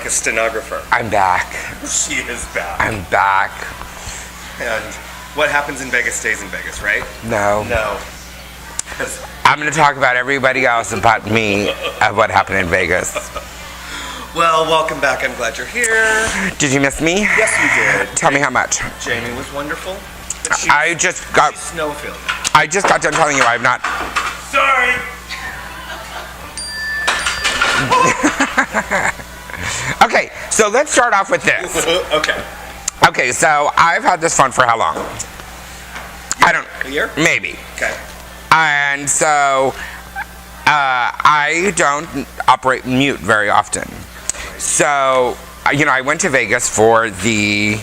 like a stenographer. I'm back. She is back. I'm back. And what happens in Vegas stays in Vegas, right? No. No. I'm going to talk about everybody else but me of what happened in Vegas. Well, welcome back. I'm glad you're here. Did you miss me? Yes, we did. Tell me how much. Jamie was wonderful. She's just no Ophelia. I just got done telling you I've not. Sorry. Okay, so let's start off with this. Okay, so I've had this phone for how long? A year? Maybe. Okay. And so I don't operate mute very often. So, I went to Vegas for the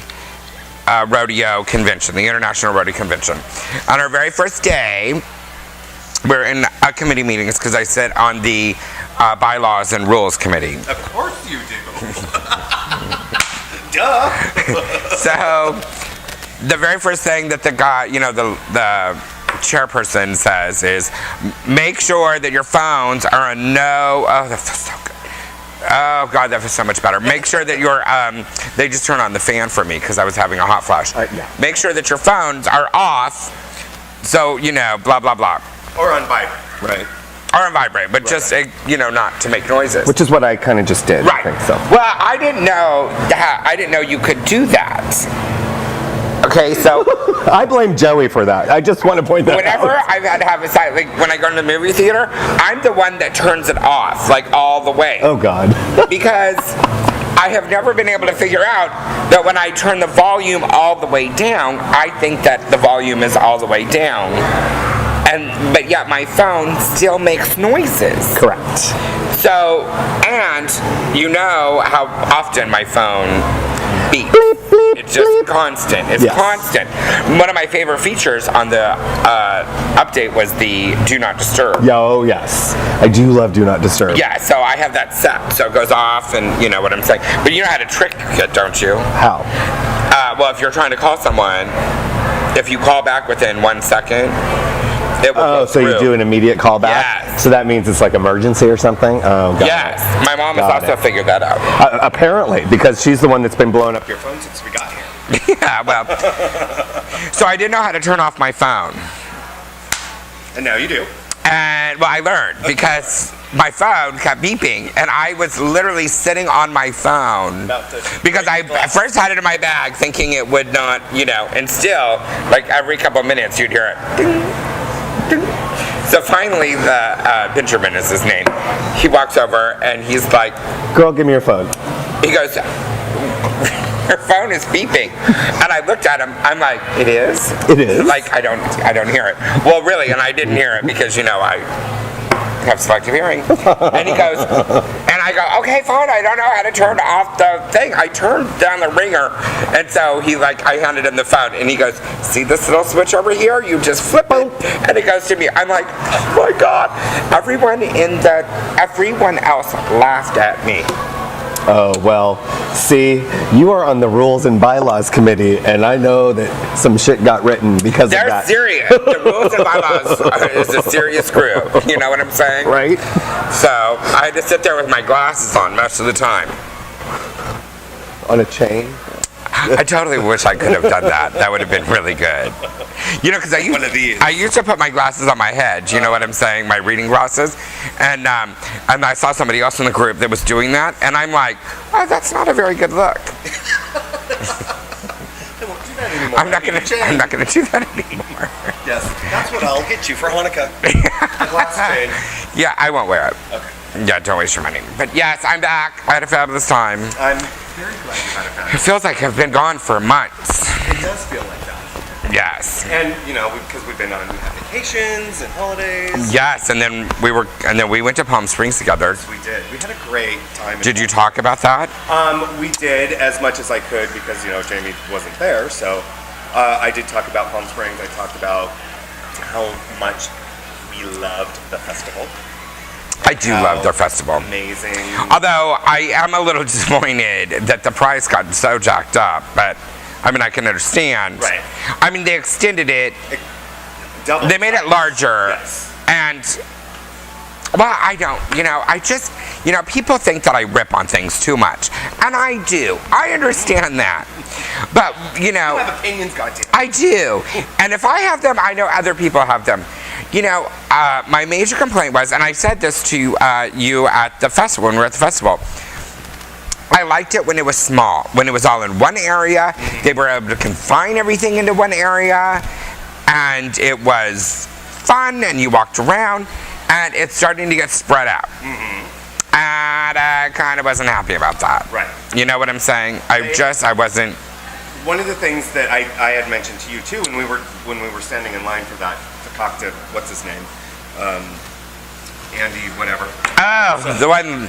rodeo convention, the International Rodeo Convention. On our very first day, we're in a committee meetings because I sit on the bylaws and rules committee. Of course you do. Duh. So, the very first thing that the guy, the chairperson says is, make sure that your phones are on no. Oh, that feels so good. Oh God, that feels so much better. Make sure that your they just turned on the fan for me because I was having a hot flash. Yeah. Make sure that your phones are off. So blah blah blah. Or on vibrate. Right. Or on vibrate, but just not to make noises. Which is what I kind of just did. Right. I think so. Well, I didn't know that. I didn't know you could do that. Okay, so I blame Joey for that. I just want to point that whenever out. I've had to have a side, like when I go to the movie theater, I'm the one that turns it off, like all the way. Oh God. Because I have never been able to figure out that when I turn the volume all the way down, I think that the volume is all the way down. But yet my phone still makes noises. Correct. So, and you know how often my phone beeps. Bleep, bleep, It's just bleep. constant. It's Yes. constant. One of my favorite features on the update was the Do Not Disturb. Oh yes. I do love Do Not Disturb. Yeah, so I have that set. So it goes off and you know what I'm saying. But you know how to trick it, don't you? How? Well, if you're trying to call someone, if you call back within 1 second, it will go So you through. do an immediate callback? Yes. So that means it's like emergency or something? Oh, God. Yes. My mom has Got also it. figured that out. Apparently, because she's the one that's been blowing up Your phone since we got here. Yeah, well. So I didn't know how to turn off my phone. And now you do. And, well, I learned because my phone kept beeping and I was literally sitting on my phone because I first had it in my bag thinking it would not, and still, like every couple of minutes you'd hear it. Ding, ding. So finally, Benjamin is his name. He walks over and he's like, Girl, give me your phone. he goes, her phone is beeping. And I looked at him, I'm like, it is? It is? Like, I don't hear it. Well, really, and I didn't hear it because, I have selective hearing. And he goes, and I go, okay, fine, I don't know how to turn off the thing. I turned down the ringer. And so I handed him the phone and he goes, see this little switch over here? You just flip it. And he goes to me, I'm like, oh my God. Everyone else laughed at me. Oh, well, see, you are on the Rules and Bylaws Committee, and I know that some shit got written because of They're that. serious. The rules and bylaws is a serious group. You know what I'm saying? Right? So I had to sit there with my glasses on most of the time. On a chain? I totally wish I could have done that. That would have been really good. Because One of these. I used to put my glasses on my head. You know what I'm saying? My reading glasses. And I saw somebody else in the group that was doing that, and I'm like, oh, that's not a very good look. I won't do that anymore. I'm not gonna do that anymore. Yes, that's what I'll get you for Hanukkah. A glass chain. Yeah, I won't wear it. Okay. Yeah, don't waste your money. But yes, I'm back. I had a fabulous time. I'm very glad you had a fabulous. It feels like I've been gone for months. It does feel like that. Yes. And because we've been on vacations and holidays. Yes, and then we went to Palm Springs together. We did. We had a great time. Did you talk about that? We did as much as I could because Jamie wasn't there. So I did talk about Palm Springs. I talked about how much we loved the festival. I do love their festival. Amazing. Although I am a little disappointed that the price got so jacked up, but I can understand. Right. They extended it. Double. They made it larger. Yes. And Well, I don't, I just, people think that I rip on things too much. And I do. I understand that. But, You have opinions, goddamn. I do. And if I have them, I know other people have them. My major complaint was, and I said this to you at the festival, when we were at the festival, I liked it when it was small, when it was all in one area. They were able to confine everything into one area, and it was fun, and you walked around, and it's starting to get spread out. And I kind of wasn't happy about that. Right. You know what I'm saying? I wasn't. One of the things that I had mentioned to you too when we were standing in line for that cocktail, what's his name? Andy, whatever. Oh, the one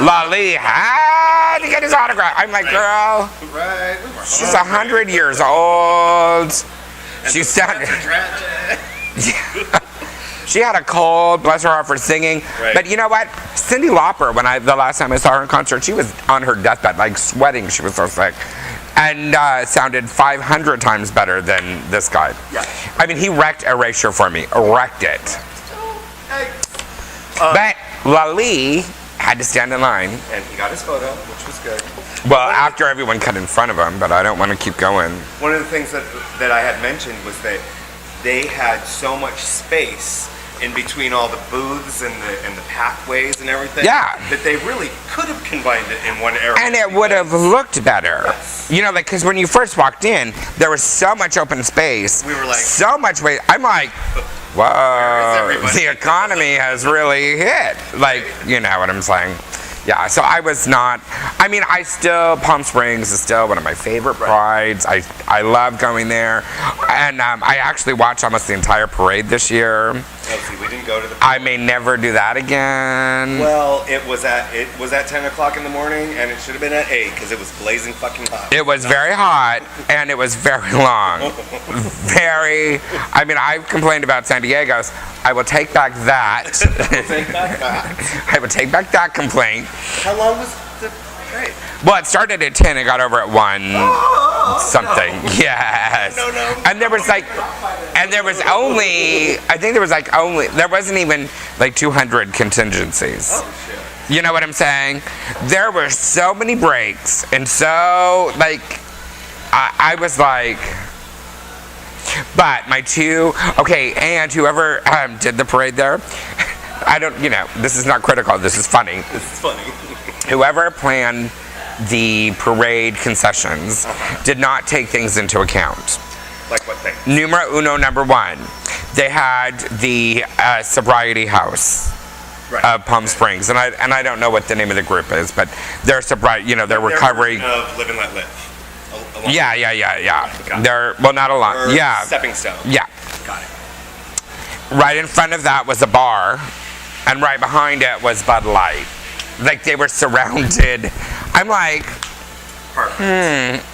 Lali had to get his autograph. I'm like, girl, Right. she's 100 years old. She sounded. She had a cold, bless her heart for singing. Right. But you know what? Cyndi Lauper, the last time I saw her in concert, she was on her deathbed, like sweating. She was so sick. And sounded 500 times better than this guy. Yeah. I mean, he wrecked Erasure for me. Wrecked it. But Lali had to stand in line. And he got his photo, which was good. Well, after everyone cut in front of him, but I don't want to keep going. One of the things that I had mentioned was that they had so much space in between all the booths and the pathways and everything. Yeah. That they really could have combined it in one area. And it would have looked better. Yes. Because when you first walked in, there was so much open space. We were like, so much weight. I'm like, Where is whoa, everybody? the economy has really hit. Like, you know what I'm saying? Yeah, so I was not, Palm Springs is still one of my favorite prides. I love going there. And I actually watched almost the entire parade this year. see, we didn't go to the I may never do that again. Well, it was at 10 o'clock in the morning, and it should have been at 8 because it was blazing fucking hot. It was very hot, and it was very long. I've complained about San Diego's. I will take back that. Take back that. I will take back that complaint. How long was the parade? Well, it started at 10 and got over at 1 something. No. Yes. No. And there was there wasn't even like 200 contingencies. Oh, shit. You know what I'm saying? There were so many breaks, and so, I was like, but and whoever did the parade there, this is not critical, this is funny. This is funny. Whoever planned the parade concessions did not take things into account. Like what thing? Numero uno, number one, they had the sobriety house of Palm Springs, and I don't know what the name of the group is, but they're sobriety, they're recovery. Of Live and Let Live. Yeah. Got it. They're, well, not a lot. Or Yeah. Stepping Stone. Yeah. Got it. Right in front of that was a bar, and right behind it was Bud Light. Like, they were surrounded. I'm like, Perfect.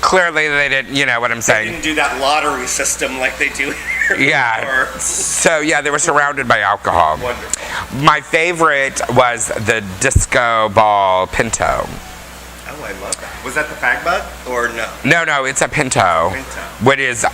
clearly they didn't, you know what I'm They saying? didn't do that lottery system like they do here. Yeah. Or- So, yeah, they were surrounded by alcohol. Wonderful. My favorite was the disco ball Pinto. Oh, I love that. Was that the fag bug or no? No, it's a Pinto. Pinto. What is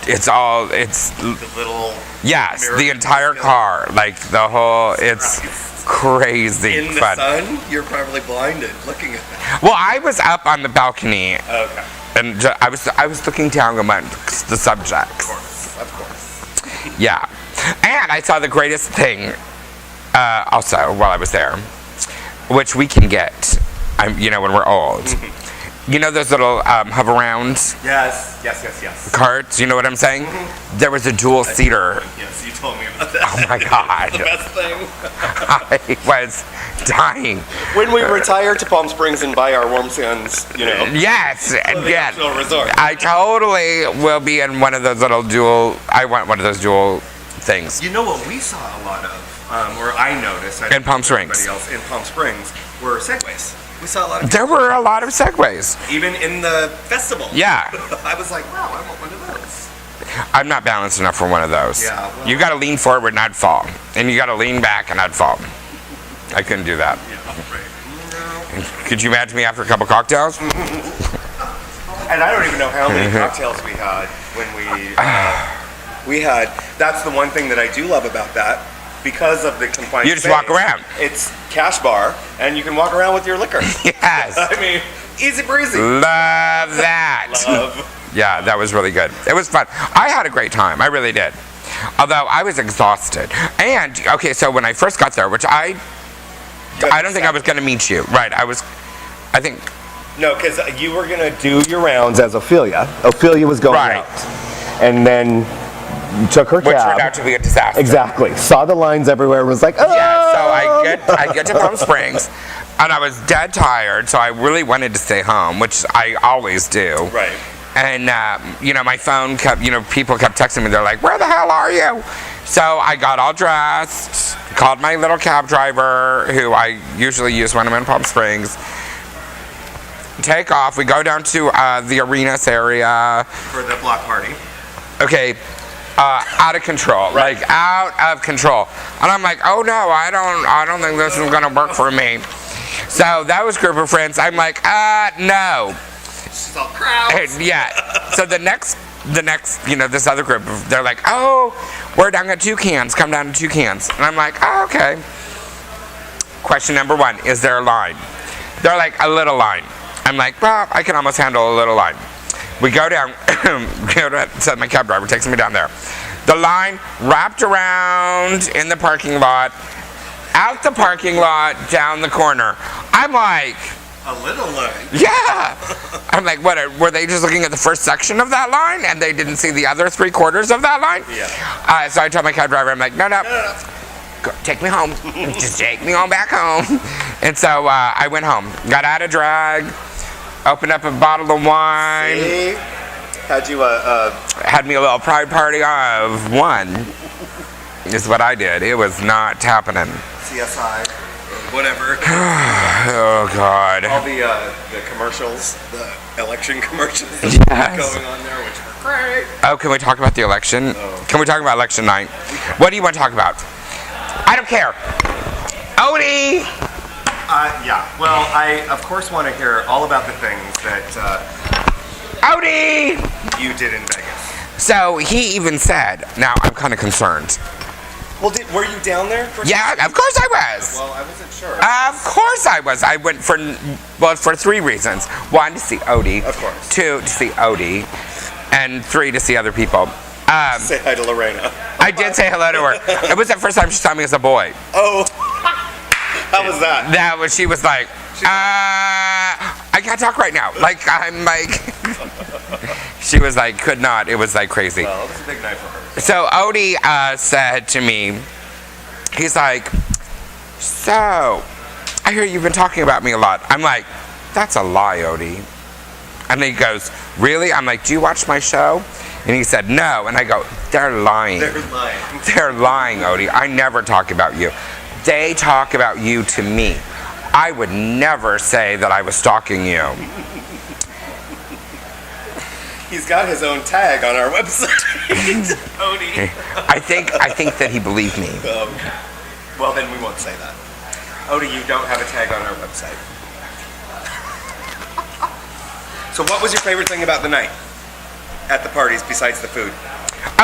it's The little yes, the American entire disco. car, like the whole, it's crazy In the fun. sun, you're probably blinded looking at that. Well, I was up on the balcony, Okay. and I was looking down amongst the subjects. Of course. Yeah, and I saw the greatest thing also while I was there, which we can get, when we're old. You know those little hover around Yes. carts? You know what I'm saying? There was a dual seater. Yes, you told me about that. Oh my God. The best thing. I was dying. When we retire to Palm Springs and buy our warm sands, Yes, the yes. actual resort. I totally will be in one of those little dual. I want one of those dual things. You know what we saw a lot of, or I noticed. In Palm Springs. Everybody else in Palm Springs were segways. We saw a lot of There were a lot of segways. even in the festival. Yeah. I was like, wow, I want one of those. I'm not balanced enough for one of those. Yeah, well- You got to lean forward and I'd fall, and you got to lean back and I'd fall. I couldn't do that. Yeah, right. Could you imagine me after a couple cocktails? And I don't even know how many cocktails we had when we had. That's the one thing that I do love about that because of the confined You just space, walk around. It's cash bar, and you can walk around with your liquor. Yes. I mean, easy breezy. Love that. Love. Yeah, that was really good. It was fun. I had a great time. I really did. Although I was exhausted. And, okay, so when I first got there, which I don't think I was going to meet you. Right, I think. No, because you were going to do your rounds as Ophelia. Ophelia was going Right. out. And then you took her Which cab. turned out to be a disaster. Exactly. Saw the lines everywhere and was like, oh! Yeah, so I get to Palm Springs, and I was dead tired, so I really wanted to stay home, which I always do. Right. And, my phone kept, people kept texting me. They're like, where the hell are you? So I got all dressed, called my little cab driver, who I usually use when I'm in Palm Springs. Take off. We go down to the Arenas area. For the block party. Okay. Out of control, Right. like out of control. And I'm like, oh no, I don't think this is gonna work for me. So that was group of friends. I'm like, no. She's all crowds. Yeah. So the next, this other group, they're like, oh, we're down at 2 cans. Come down to 2 cans. And I'm like, oh, okay. Question number 1, is there a line? They're like, a little line. I'm like, well, I can almost handle a little line. We go down, so my cab driver takes me down there. The line wrapped around in the parking lot, out the parking lot, down the corner. I'm like, A little line. yeah. I'm like, what, were they just looking at the first section of that line and they didn't see the other 3/4 of that line? Yeah. So I told my cab driver, I'm like, no. Go, take me home. Just take me on back home. And so I went home, got out of drag, opened up a bottle of wine. See? Had you Had me a little pride party of 1. Is what I did. It was not happening. CSI or whatever. Oh God. All the commercials, the election commercials Yes. going on there, which were great. Oh, can we talk about the election? Oh. Can we talk about election night? What do you want to talk about? I don't care. Odie! Yeah. Well, I of course want to hear all about the things that Odie! you did in Vegas. So he even said, now I'm kind of concerned. Well, were you down there? Yeah, of course I was. Well, I wasn't sure. Of course I was. I went for 3 reasons. 1, to see Odie. Of course. 2, to see Odie. And 3, to see other people. Say hi to Lorena. I did say hello to her. It was the first time she saw me as a boy. Oh. How was that? She was like, I can't talk right now. Like, I'm like, she was like, could not. It was like crazy. Well, it was a big night for her. So Odie said to me, he's like, so, I hear you've been talking about me a lot. I'm like, that's a lie, Odie. And he goes, really? I'm like, do you watch my show? And he said, no. And I go, they're lying. They're lying. They're lying, Odie. I never talk about you. They talk about you to me. I would never say that I was stalking you. He's got his own tag on our website. Odie. I think that he believed me. Well, then we won't say that. Odie, you don't have a tag on our website. So what was your favorite thing about the night at the parties besides the food?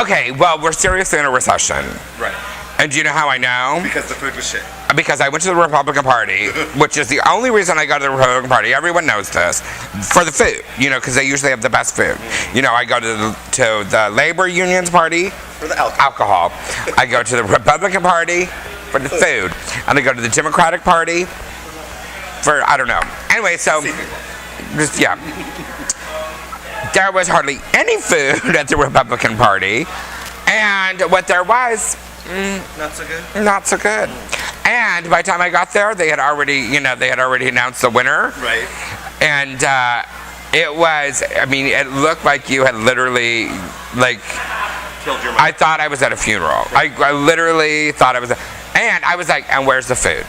Okay, well, we're seriously in a recession. Right. And do you know how I know? Because the food was shit. Because I went to the Republican Party, which is the only reason I go to the Republican Party. Everyone knows this. For the food, because they usually have the best food. I go to the Labor Union's party. For the alcohol. I go to the Republican Party for the food. And I go to the Democratic Party for, I don't know. Anyway, so, just, yeah. There was hardly any food at the Republican Party. And what there was... Not so good? Not so good. And by the time I got there, they had already announced the winner. Right. And it looked like you had literally, like, Killed your mom. I thought I was at a funeral. I literally thought I was, and I was like, and where's the food?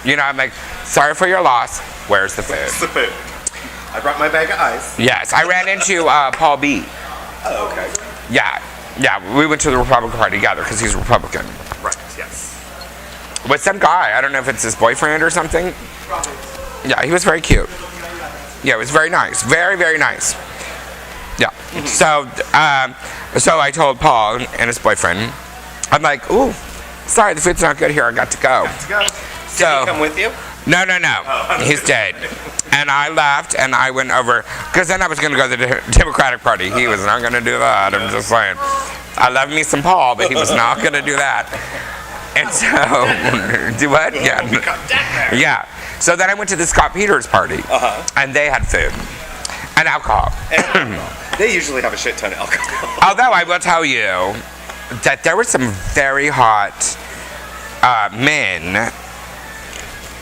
I'm like, sorry for your loss, where's the food? Where's the food? I brought my bag of ice. Yes, I ran into Paul B. Oh, okay. Yeah, we went to the Republican Party together because he's a Republican. Right, yes. With some guy, I don't know if it's his boyfriend or something. Yeah, he was very cute. Yeah, it was very nice. Very, very nice. Yeah. So I told Paul and his boyfriend, I'm like, ooh, sorry, the food's not good here. I got to go. Let's go. So, Did he come with you? No. Oh, He stayed. And I left, and I went over, because then I was going to go to the Democratic Party. He was not going to do that. I'm just saying. I love me some Paul, but he was not going to do that. And so, do what? Yeah. Yeah. So then I went to the Scott Peters party, and they had food and alcohol. They usually have a shit ton of alcohol. Although I will tell you that there were some very hot men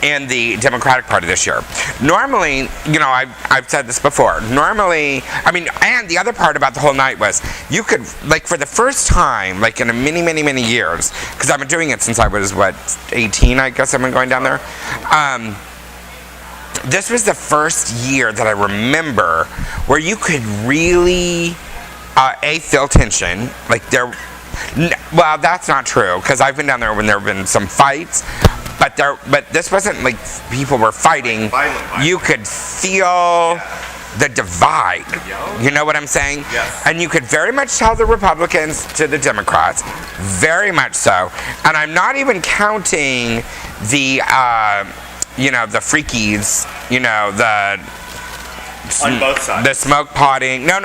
in the Democratic Party this year. Normally, you know, I've said this before. Normally, I mean, and the other part about the whole night was you could, like, for the first time, like in a many years, because I've been doing it since I was, 18, I guess I've been going down there. This was the first year that I remember where you could really, feel tension. Like well, that's not true, because I've been down there when there have been some fights. But this wasn't like people were fighting. Violent. You could feel the divide. You know what I'm saying? Yes. And you could very much tell the Republicans to the Democrats. Very much so. And I'm not even counting the, the freakies, on both sides. The smoke potting. No.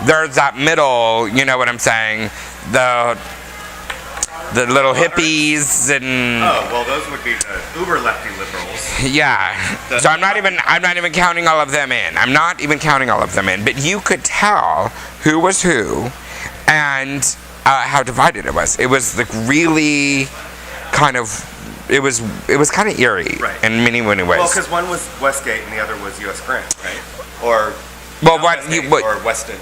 There's that middle, you know what I'm saying? The little hippies and well, those would be the uber lefty liberals. Yeah. So I'm not even counting all of them in. I'm not even counting all of them in. But you could tell who was who, and how divided it was. It was like really kind of. It was kind of eerie in many ways. Well, because one was Westgate and the other was U.S. Grant, right? Or Weston.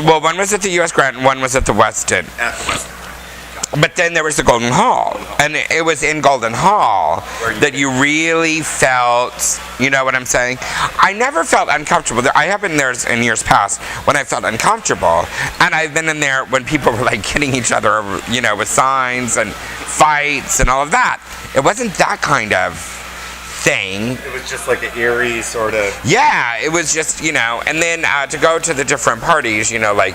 Well, one was at the U.S. Grant and one was at the Weston. At the Weston. But then there was the Golden Hall, and it was in Golden Hall that you really felt, you know what I'm saying? I never felt uncomfortable. I have been there in years past when I felt uncomfortable, and I've been in there when people were like hitting each other, with signs and fights and all of that. It wasn't that kind of thing. It was just like an eerie sort of. Yeah, it was just, and then to go to the different parties, like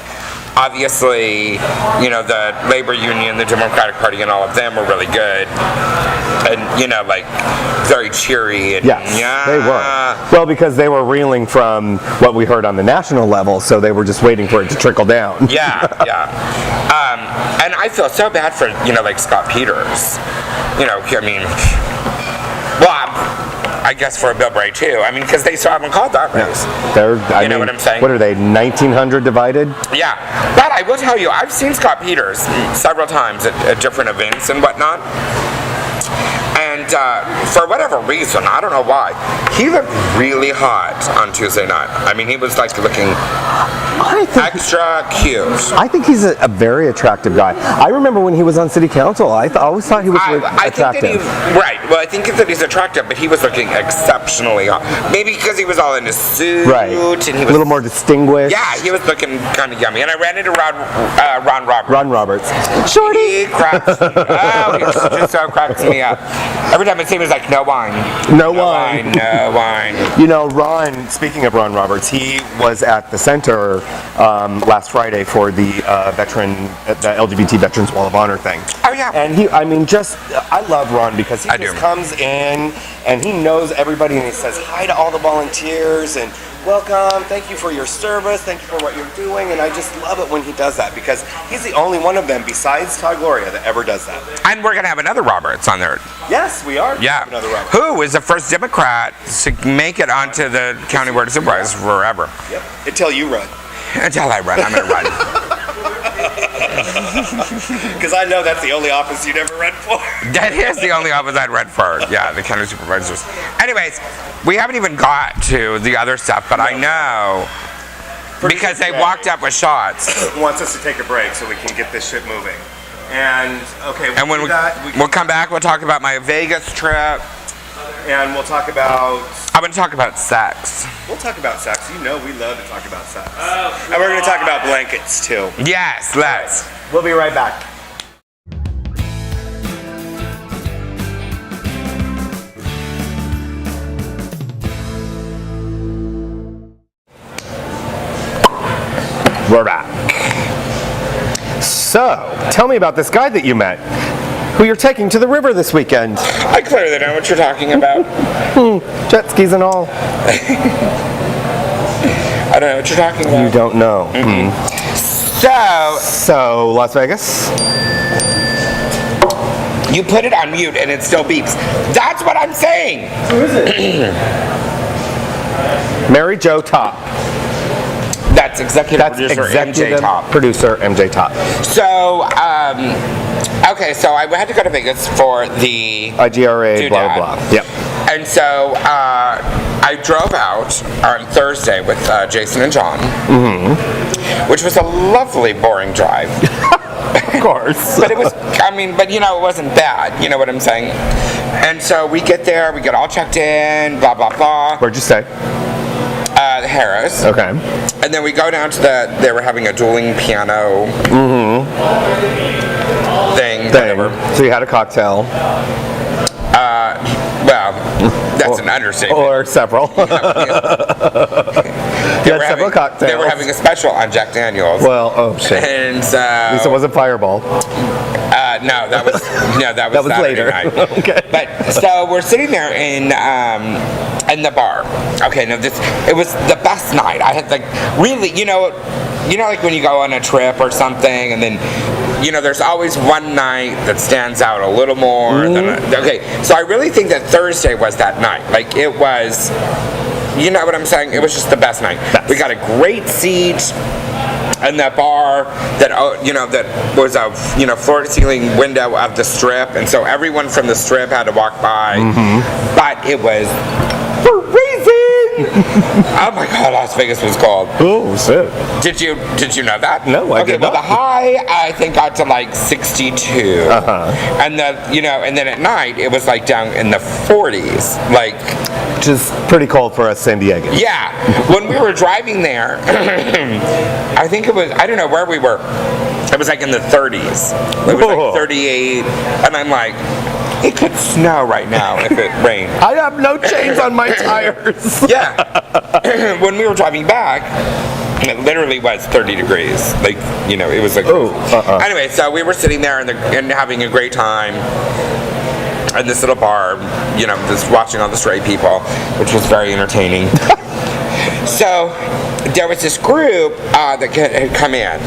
obviously, the Labor Union, the Democratic Party, and all of them were really good, and like very cheery. And, yes, they were. Well, because they were reeling from what we heard on the national level, so they were just waiting for it to trickle down. Yeah. And I feel so bad for like Scott Peters. I guess for Bill Bray too. Because they still haven't called that race. I know what I'm saying? What are they, 1,900 divided? Yeah. But I will tell you, I've seen Scott Peters several times at different events and whatnot. And for whatever reason, I don't know why, he looked really hot on Tuesday night. He was like looking extra cute. I think he's a very attractive guy. I remember when he was on city council, I always thought he was attractive. Right. Well, I think that he's attractive, but he was looking exceptionally hot. Maybe because he was all in his suit. Right. And he was a little more distinguished. Yeah, he was looking kind of yummy. And I ran into Ron Roberts. Ron Roberts. Shorty! He cracks me. Oh, he just so cracks me up. Every time I see him, he's like, no wine. No wine. No wine. Ron, speaking of Ron Roberts, he was at the center last Friday for the the LGBT Veterans Wall of Honor thing. Oh, yeah. And I love Ron because he just comes in and he knows everybody and he says hi to all the volunteers and welcome, thank you for your service, thank you for what you're doing, and I just love it when he does that because he's the only one of them besides Todd Gloria that ever does that. And we're going to have another Roberts on there. Yes, we are. Yeah. Another Roberts. Who is the first Democrat to make it onto the County Board of Supervisors forever. Yep. Until you run. Until I run, I'm going to run. Because I know that's the only office you'd ever run for. That is the only office I'd run for. Yeah, the county supervisors. Anyways, we haven't even got to the other stuff, but I know because they walked up with shots. Wants us to take a break so we can get this shit moving. And okay, and when we'll come back, we'll talk about my Vegas trip. And we'll talk about. I'm going to talk about sex. We'll talk about sex. We love to talk about sex. And we're going to talk about blankets too. Yes, let's. We'll be right back. We're back. So, tell me about this guy that you met. who you're taking to the river this weekend. I clearly know what you're talking about. Jet skis and all. I don't know what you're talking about. You don't know. So Las Vegas. You put it on mute and it still beeps. That's what I'm saying. Who is it? Mary Jo Top. That's executive producer MJ Top. Producer MJ Top. So, okay, so I had to go to Vegas for the IGRA, blah, blah, blah. Yep. And so I drove out on Thursday with Jason and John, which was a lovely, boring drive. Of course. But it was, but it wasn't bad. You know what I'm saying? And so we get there, we get all checked in, blah, blah, blah. Where'd you stay? The Harris. Okay. And then we go down to they were having a dueling piano thing. Whatever. So you had a cocktail. Well, that's an understatement. Or several. You had several cocktails. They were having a special on Jack Daniels. Well, oh shit. And so, at least it wasn't Fireball. No, that was Saturday later. night. Okay. But so we're sitting there in the bar. Okay, no, it was the best night. I had really, like when you go on a trip or something, and then there's always one night that stands out a little more than okay. So I really think that Thursday was that night. Like it was, you know what I'm saying? It was just the best night. We got a great seat in that bar that that was a floor to ceiling window of the Strip, and so everyone from the Strip had to walk by. But it was freezing. Oh my God, Las Vegas was cold. Oh shit! Did you know that? No, I did not. The high I think got to 62. And and then at night it was down in the 40s, which is pretty cold for us San Diegans. Yeah, when we were driving there, I think it was, I don't know where we were. It was in the 30s. It was 38, and I'm like, it could snow right now if it rained. I have no chains on my tires. Yeah. When we were driving back, it literally was 30 degrees. It was Anyway, so we were sitting there and having a great time in this little bar, just watching all the stray people, which was very entertaining. So there was this group that had come in.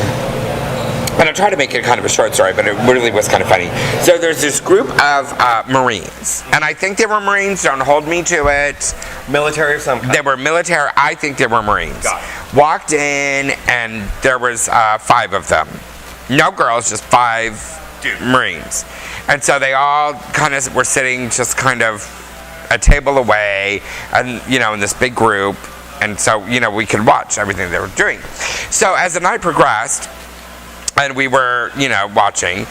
And I tried to make it kind of a short story, but it really was kind of funny. So there's this group of Marines, and I think they were Marines, don't hold me to it. Military of some kind. They were military, I think they were Marines. Got it. Walked in, and there was 5 of them. No girls, just 5 Marines. And so they all kind of were sitting just kind of a table away, and in this big group, and so, we could watch everything they were doing. So as the night progressed, and we were, watching,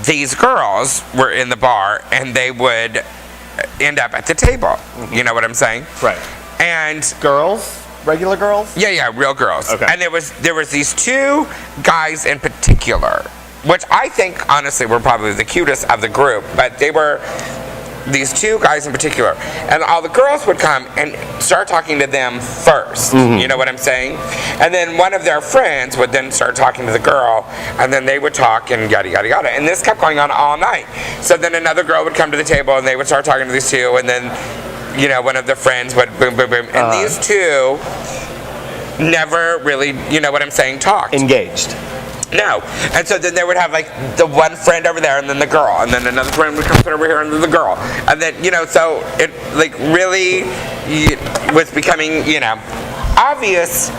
these girls were in the bar, and they would end up at the table. You know what I'm saying? Right. And girls? Regular girls? Yeah, real girls. Okay. And there was these 2 guys in particular, which I think, honestly, were probably the cutest of the group, but they were these 2 guys in particular, and all the girls would come and start talking to them first. You know what I'm saying? And then one of their friends would then start talking to the girl, and then they would talk and yada yada yada, and this kept going on all night. So then another girl would come to the table, and they would start talking to these 2, and then one of their friends would boom boom boom, and these 2 never really, you know what I'm saying, talked. Engaged. No. And so then they would have the one friend over there, and then the girl, and then another friend would come over here, and then the girl, and then so it really was becoming obvious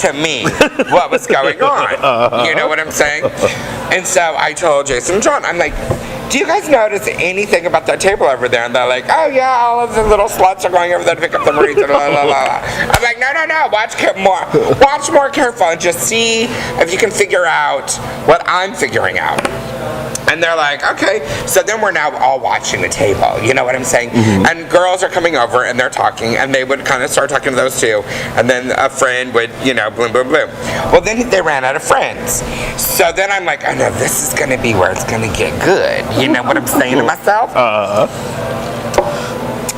to me what was going on. You know what I'm saying? And so I told Jason and John, I'm like, do you guys notice anything about that table over there? And they're like, oh yeah, all of the little sluts are going over there to pick up the Marines. And blah, blah, blah. I'm like, no, watch more careful, and just see if you can figure out what I'm figuring out. And they're like, okay. So then we're now all watching the table. You know what I'm saying? And girls are coming over, and they're talking, and they would kind of start talking to those 2. And then a friend would, boom, boom, boom. Well, then they ran out of friends. So then I'm like, oh no, this is going to be where it's going to get good. You know what I'm saying to myself?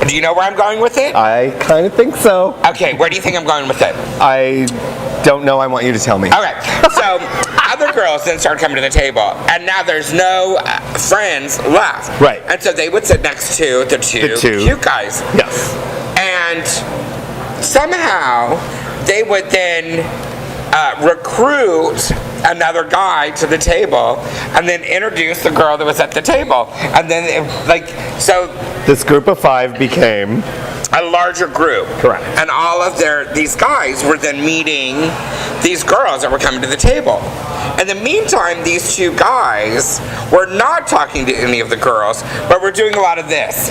Do you know where I'm going with it? I kind of think so. Okay, where do you think I'm going with it? don't know. I want you to tell me. Okay, so other girls then started coming to the table, and now there's no friends left. Right. And so they would sit next to the two cute guys. Yes. And somehow they would then recruit another guy to the table and then introduce the girl that was at the table. And then, so... This group of 5 became... a larger group. Correct. And all of these guys were then meeting these girls that were coming to the table. In the meantime, these 2 guys were not talking to any of the girls, but were doing a lot of this.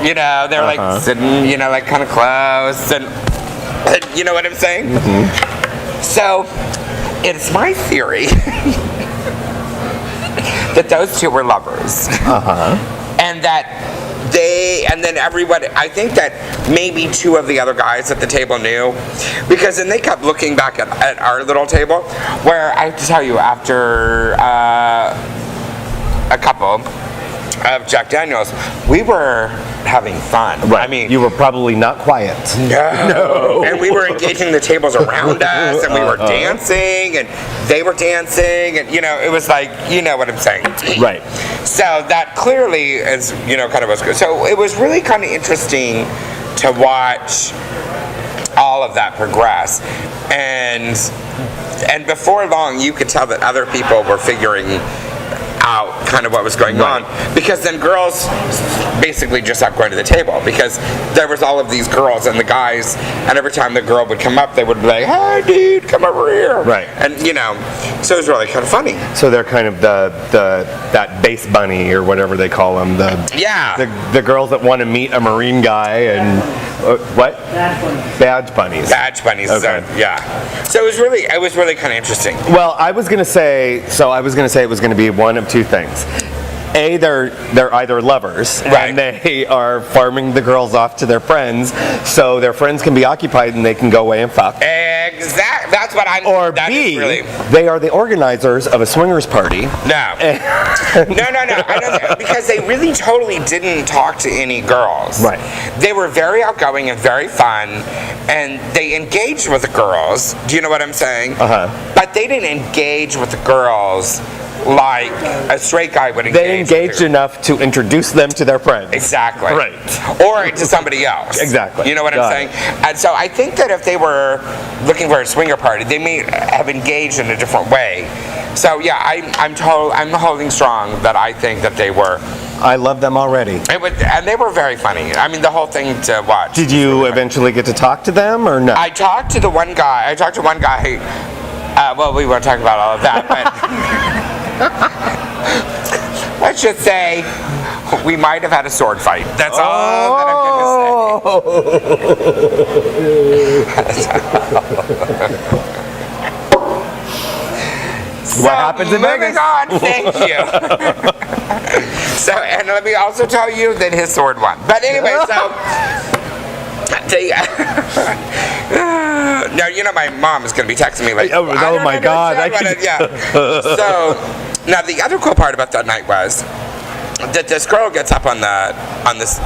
You know, they were like sitting, you know, like kind of close, and you know what I'm saying? Mm-hmm. So, it's my theory that those 2 were lovers. And that and then everyone, I think that maybe 2 of the other guys at the table knew, because then they kept looking back at our little table, where I have to tell you, after a couple of Jack Daniels, we were having fun. Right. I mean, you were probably not quiet. No. And we were engaging the tables around us, and we were dancing, and they were dancing, and, you know, it was like, you know what I'm saying. Right. So that clearly is, you know, kind of was good. So it was really kind of interesting to watch all of that progress. And before long, you could tell that other people were figuring out kind of what was going on, because then girls basically just stopped going to the table, because there was all of these girls and the guys, and every time the girl would come up, they would be like, "Hey, dude, come over here." Right. And you know, so it was really kind of funny. So they're kind of that base bunny or whatever they call them. The girls that want to meet a Marine guy and what? Badge bunnies. Badge bunnies. Okay. So, yeah. So it was really kind of interesting. Well, I was gonna say it was gonna be one of 2 things. A, they're either lovers, right, and they are farming the girls off to their friends, so their friends can be occupied and they can go away and fuck. Exactly. That's what I'm. Or B, they are the organizers of a swingers party. No. No. I don't, because they really totally didn't talk to any girls. Right. They were very outgoing and very fun, and they engaged with the girls. Do you know what I'm saying? But they didn't engage with the girls like a straight guy would engage. They engaged enough to introduce them to their friends. Exactly. Right. Or to somebody else. Exactly. You know what I'm saying? And so I think that if they were looking for a swinger party, they may have engaged in a different way. So yeah, I'm holding strong that I think that they were. I love them already. And they were very funny. I mean, the whole thing to watch. Did you eventually get to talk to them or no? I talked to one guy. Well, we won't talk about all of that, but let's just say we might have had a sword fight. That's all that I'm going to say. What happens in Vegas? Moving on, thank you. So, and let me also tell you that his sword won. But anyway, so now you know my mom is going to be texting me like, oh my God! So now the other cool part about that night was that this girl gets up on this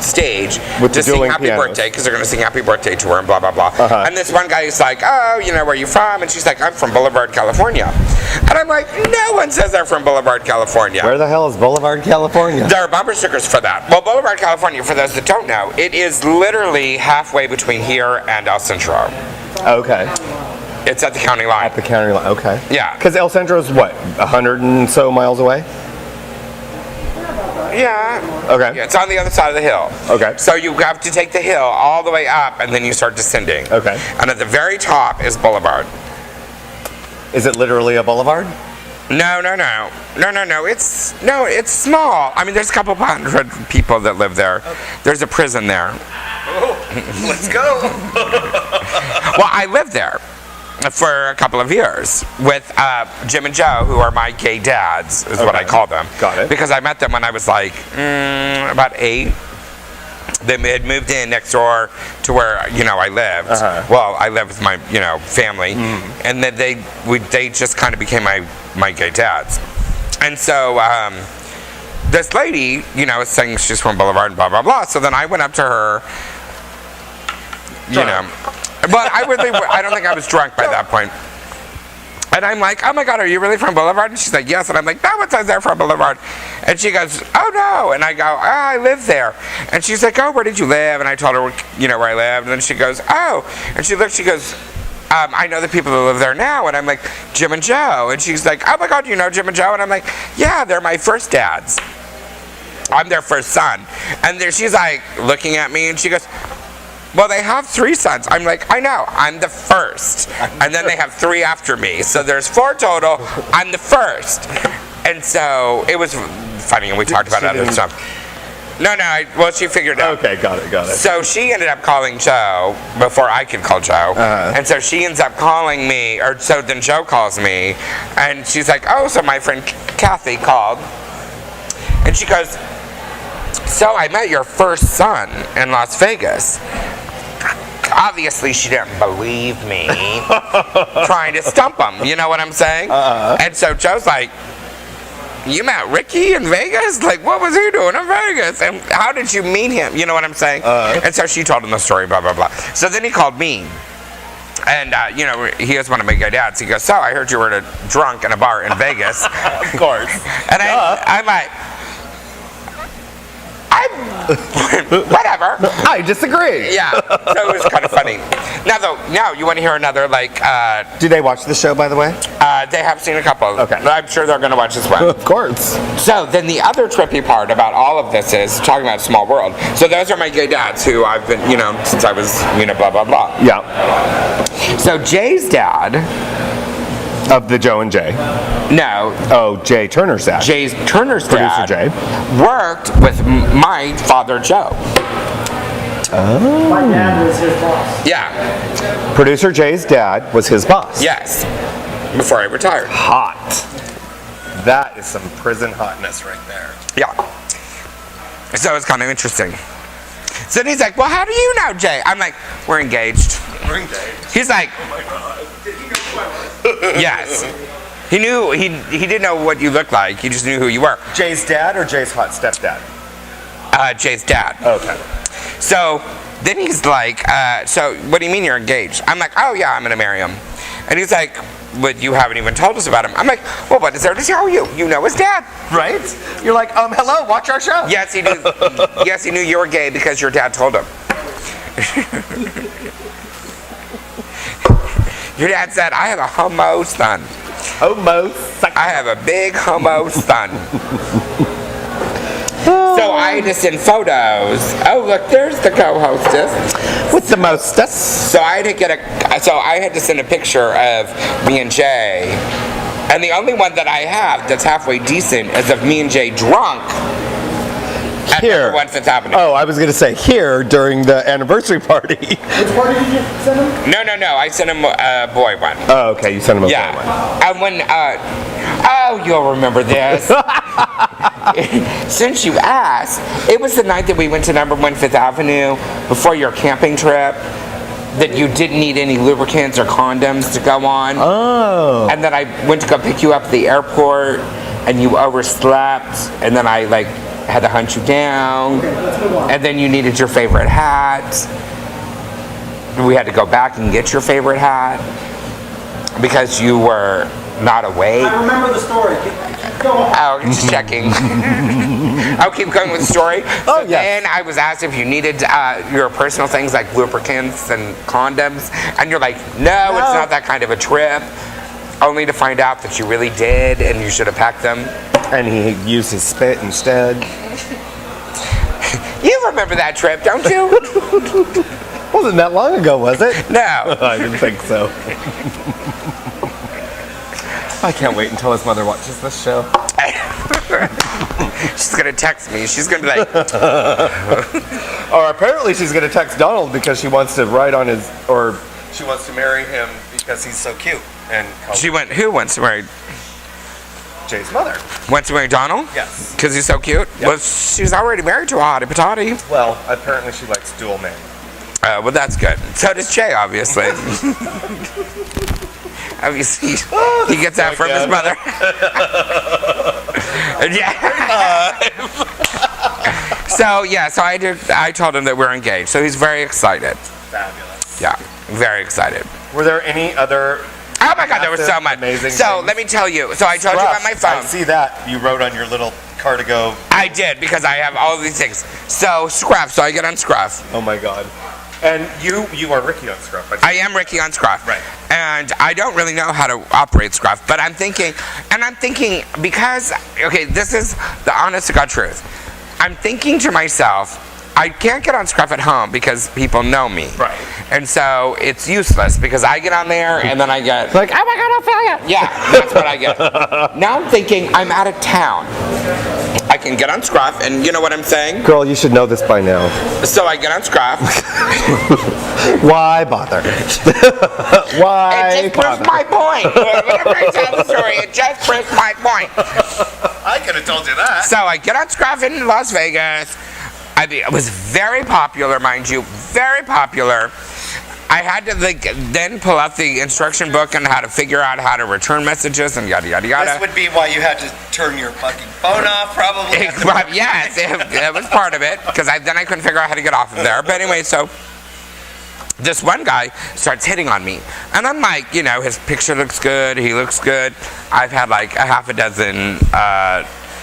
stage to sing happy birthday, because they're going to sing happy birthday to her and blah blah blah. And this one guy is like, "Oh, you know, where are you from?" And she's like, "I'm from Boulevard, California." And I'm like, "No one says they're from Boulevard, California." Where the hell is Boulevard, California? There are bumper stickers for that. Well, Boulevard, California, for those that don't know, it is literally halfway between here and El Centro. Okay. It's at the county line. At the county line, okay. Yeah. Because El Centro is what, 100 and so miles away? Yeah. Okay. Yeah, it's on the other side of the hill. Okay. So you have to take the hill all the way up, and then you start descending. Okay. And at the very top is Boulevard. Is it literally a boulevard? No. It's small. I mean, there's a couple hundred people that live there. Okay. There's a prison there. Oh, let's go. Well, I lived there for a couple of years with Jim and Joe, who are my gay dads, is what I call them. Got it. Because I met them when I was like about 8. They had moved in next door to where I lived. Well, I lived with my family, and then they just kind of became my gay dads. And so this lady, is saying she's from Boulevard and blah blah blah. So then I went up to her, But I don't think I was drunk by that point. And I'm like, oh my God, are you really from Boulevard? And she's like, yes. And I'm like, no, it says they're from Boulevard. And she goes, oh no. And I go, oh, I live there. And she's like, oh, where did you live? And I told her, you know, where I lived. And then she goes, oh. And she looked, she goes, I know the people that live there now. And I'm like, Jim and Joe. And she's like, oh my God, you know Jim and Joe? And I'm like, yeah, they're my first dads. I'm their first son. And there, she's like looking at me and she goes, well, they have 3 sons. I'm like, I know, I'm the first. And then they have 3 after me. So there's 4 total. I'm the first. And so it was funny, and we talked about other stuff. No, well, she figured it out. Okay, got it. So she ended up calling Joe before I could call Joe. And so she ends up calling me, or so then Joe calls me, and she's like, oh, so my friend Kathy called. And she goes, so I met your first son in Las Vegas. Obviously, she didn't believe me, trying to stump him, you know what I'm saying? And so Joe's like, you met Ricky in Vegas? Like, what was he doing in Vegas? And how did you meet him? You know what I'm saying? And so she told him the story, blah, blah, blah. So then he called me. And, you know, he is one of my good dads. He goes, so I heard you were drunk in a bar in Vegas. Of course. And I'm like, whatever. I disagree. Yeah, so it was kind of funny. Now you want to hear another, like... Do they watch the show, by the way? They have seen a couple. Okay. I'm sure they're going to watch this one. Of course. So then the other trippy part about all of this is talking about small world. So those are my gay dads who I've been, you know, since I was, you know, blah, blah, blah. Yeah. So Jay's dad... Of the Joe and Jay. No. Oh, Jay Turner's dad. Jay's Turner's Producer dad Jay. worked with my father, Joe. Oh. My dad was his boss. Yeah. Producer Jay's dad was his boss. Yes. Before I retired. Hot. That is some prison hotness right there. Yeah. So it's kind of interesting. So then he's like, well, how do you know Jay? I'm like, we're engaged. We're engaged. He's like, Oh my God. Did he go to my wedding? yes. He knew, he didn't know what you looked like. He just knew who you were. Jay's dad or Jay's hot stepdad? Jay's dad. Okay. So then he's like, so what do you mean you're engaged? I'm like, oh yeah, I'm going to marry him. And he's like, but you haven't even told us about him. I'm like, well, what is there to tell you? You know his dad. Right? You're like, hello, watch our show. Yes, he knew. Yes, he knew you were gay because your dad told him. Your dad said, I have a homo son. I have a big homo son. So I had to send photos. Oh, look, there's the co-hostess. With the mostest. So I had to send a picture of me and Jay. And the only one that I have that's halfway decent is of me and Jay drunk. Here. At 1 Fifth Avenue. Oh, I was going to say here during the anniversary party. Which party did you send him? No. I sent him a boy one. Oh, okay. You sent him a Yeah. boy one. And when, you'll remember this. Since you asked, it was the night that we went to number 1 Fifth Avenue before your camping trip that you didn't need any lubricants or condoms to go on. Oh. And then I went to go pick you up at the airport and you overslept and then I had to hunt you down, and then you needed your favorite hat. We had to go back and get your favorite hat because you were not awake. I remember the story. Keep going. Oh, just checking. I'll keep going with the story. Oh, So yes. then I was asked if you needed your personal things like lubricants and condoms, and you're like, no, it's not that kind of a trip. Only to find out that you really did, and you should have packed them. And he used his spit instead. You remember that trip, don't you? Wasn't that long ago, was it? No. I didn't think so. I can't wait until his mother watches this show. She's gonna text me. She's gonna be like, Or apparently she's going to text Donald because she wants to write on his, or She wants to marry him because he's so cute. And who wants to marry? Jay's mother. Wants to marry Donald? Yes. Because he's so cute? Yep. Well, she's already married to a hottie patati. Well, apparently she likes dual men. Well, that's good. So does Jay, obviously. Obviously, he gets that from his mother. So I told him that we're engaged. So he's very excited. Fabulous. Yeah. Very excited. Were there any other? Oh my God, there was so much. Amazing So things? let me tell you. So I told you about my phone. I see that you wrote on your little Cardigo. I did because I have all of these things. So Scruff. So I get on Scruff. Oh my God. And you are Ricky on Scruff. I am Ricky on Scruff. Right. And I don't really know how to operate Scruff, but I'm thinking because, okay, this is the honest to God truth. I'm thinking to myself, I can't get on Scruff at home because people know me. Right. And so it's useless because I get on there and then I get like, oh my God, Ophelia. Yeah, that's what I get. Now I'm thinking I'm out of town. I can get on Scruff and you know what I'm saying? Girl, you should know this by now. So I get on Scruff. Why bother? Why It just proves my point. Whenever I tell the story, it just proves my point. I could have told you that. So I get on Scruff in Las Vegas. I mean, it was very popular, mind you, very popular. I had to then pull out the instruction book on how to figure out how to return messages and yada yada yada. This would be why you had to turn your fucking phone off, probably. Yes, it was part of it because then I couldn't figure out how to get off of there. But anyway, so this one guy starts hitting on me, and I'm like, you know, his picture looks good, he looks good. I've had like a half a dozen.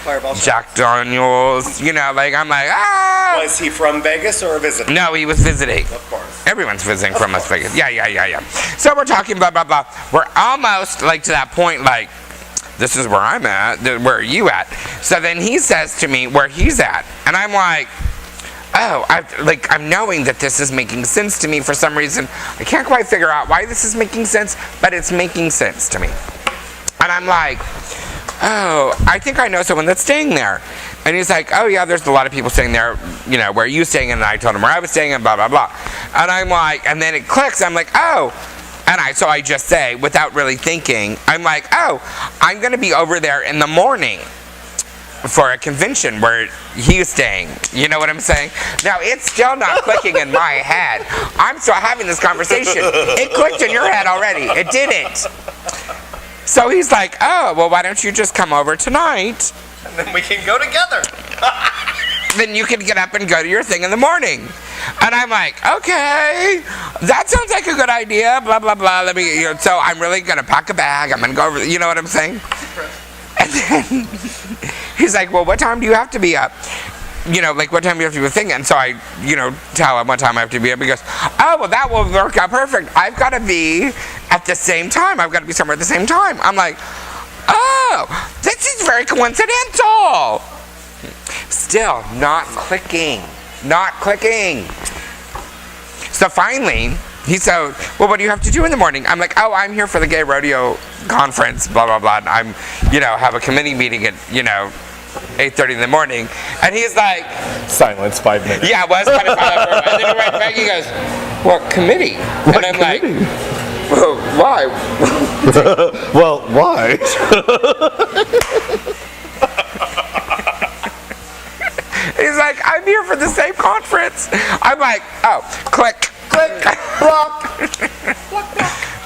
Fireball Jack Daniels, you know, like I'm like, ah! Was he from Vegas or a visitor? No, he was visiting. Of course. Everyone's visiting from Las Vegas. Yeah. So we're talking blah, blah, blah. We're almost like to that point, like, this is where I'm at, where are you at? So then he says to me where he's at. And I'm like, oh, I'm knowing that this is making sense to me for some reason. I can't quite figure out why this is making sense, but it's making sense to me. And I'm like, oh, I think I know someone that's staying there. And he's like, oh yeah, there's a lot of people staying there, you know, where are you staying? And I told him where I was staying and blah, blah, blah. And I'm like, and then it clicks, I'm like, oh. And so I just say, without really thinking, I'm like, oh, I'm gonna be over there in the morning for a convention where he's staying. You know what I'm saying? Now, it's still not clicking in my head. I'm still having this conversation. It clicked in your head already. It didn't. So he's like, oh, well, why don't you just come over tonight? And then we can go together. Then you can get up and go to your thing in the morning. And I'm like, okay, that sounds like a good idea, blah, blah, blah. Let me, you know, so I'm really going to pack a bag. I'm going to go over, you know what I'm saying? And then he's like, well, what time do you have to be up? You know, like what time do you have to be a thing? And so I, you know, tell him what time I have to be up. He goes, oh, well, that will work out perfect. I've got to be at the same time. I've got to be somewhere at the same time. I'm like, oh, this is very coincidental. Still not clicking. Not clicking. So finally, he said, well, what do you have to do in the morning? I'm like, oh, I'm here for the gay rodeo conference, blah, blah, blah. And I'm, you know, have a committee meeting at, you know, 8:30 in the morning. And he's like, silence 5 minutes. yeah, it was kind of silent. And then he went back, he goes, what committee? What and I'm committee? like, well, why? Well, why? He's like, I'm here for the same conference. I'm like, oh, click. Block.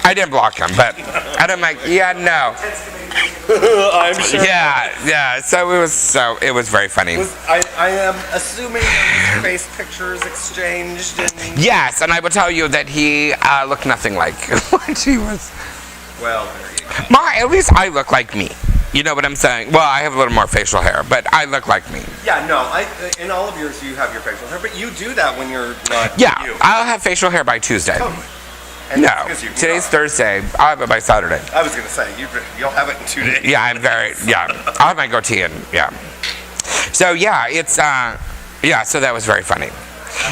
I didn't block him, but and I'm like, yeah, no. I'm sure. Yeah. So it was very funny. I am assuming there was face pictures exchanged. And Yes, and I will tell you that he looked nothing like what he was. well, there you go. At least I look like me. You know what I'm saying? Well, I have a little more facial hair, but I look like me. Yeah, no. In all of yours, you have your facial hair, but you do that when you're not. Yeah, you. I'll have facial hair by Tuesday. Totally. And No, that's 'cause you today's are. Thursday. I'll have it by Saturday. I was gonna say you'll have it in 2 days. Yeah, I'll have my goatee in, yeah. So yeah, it's, so that was very funny.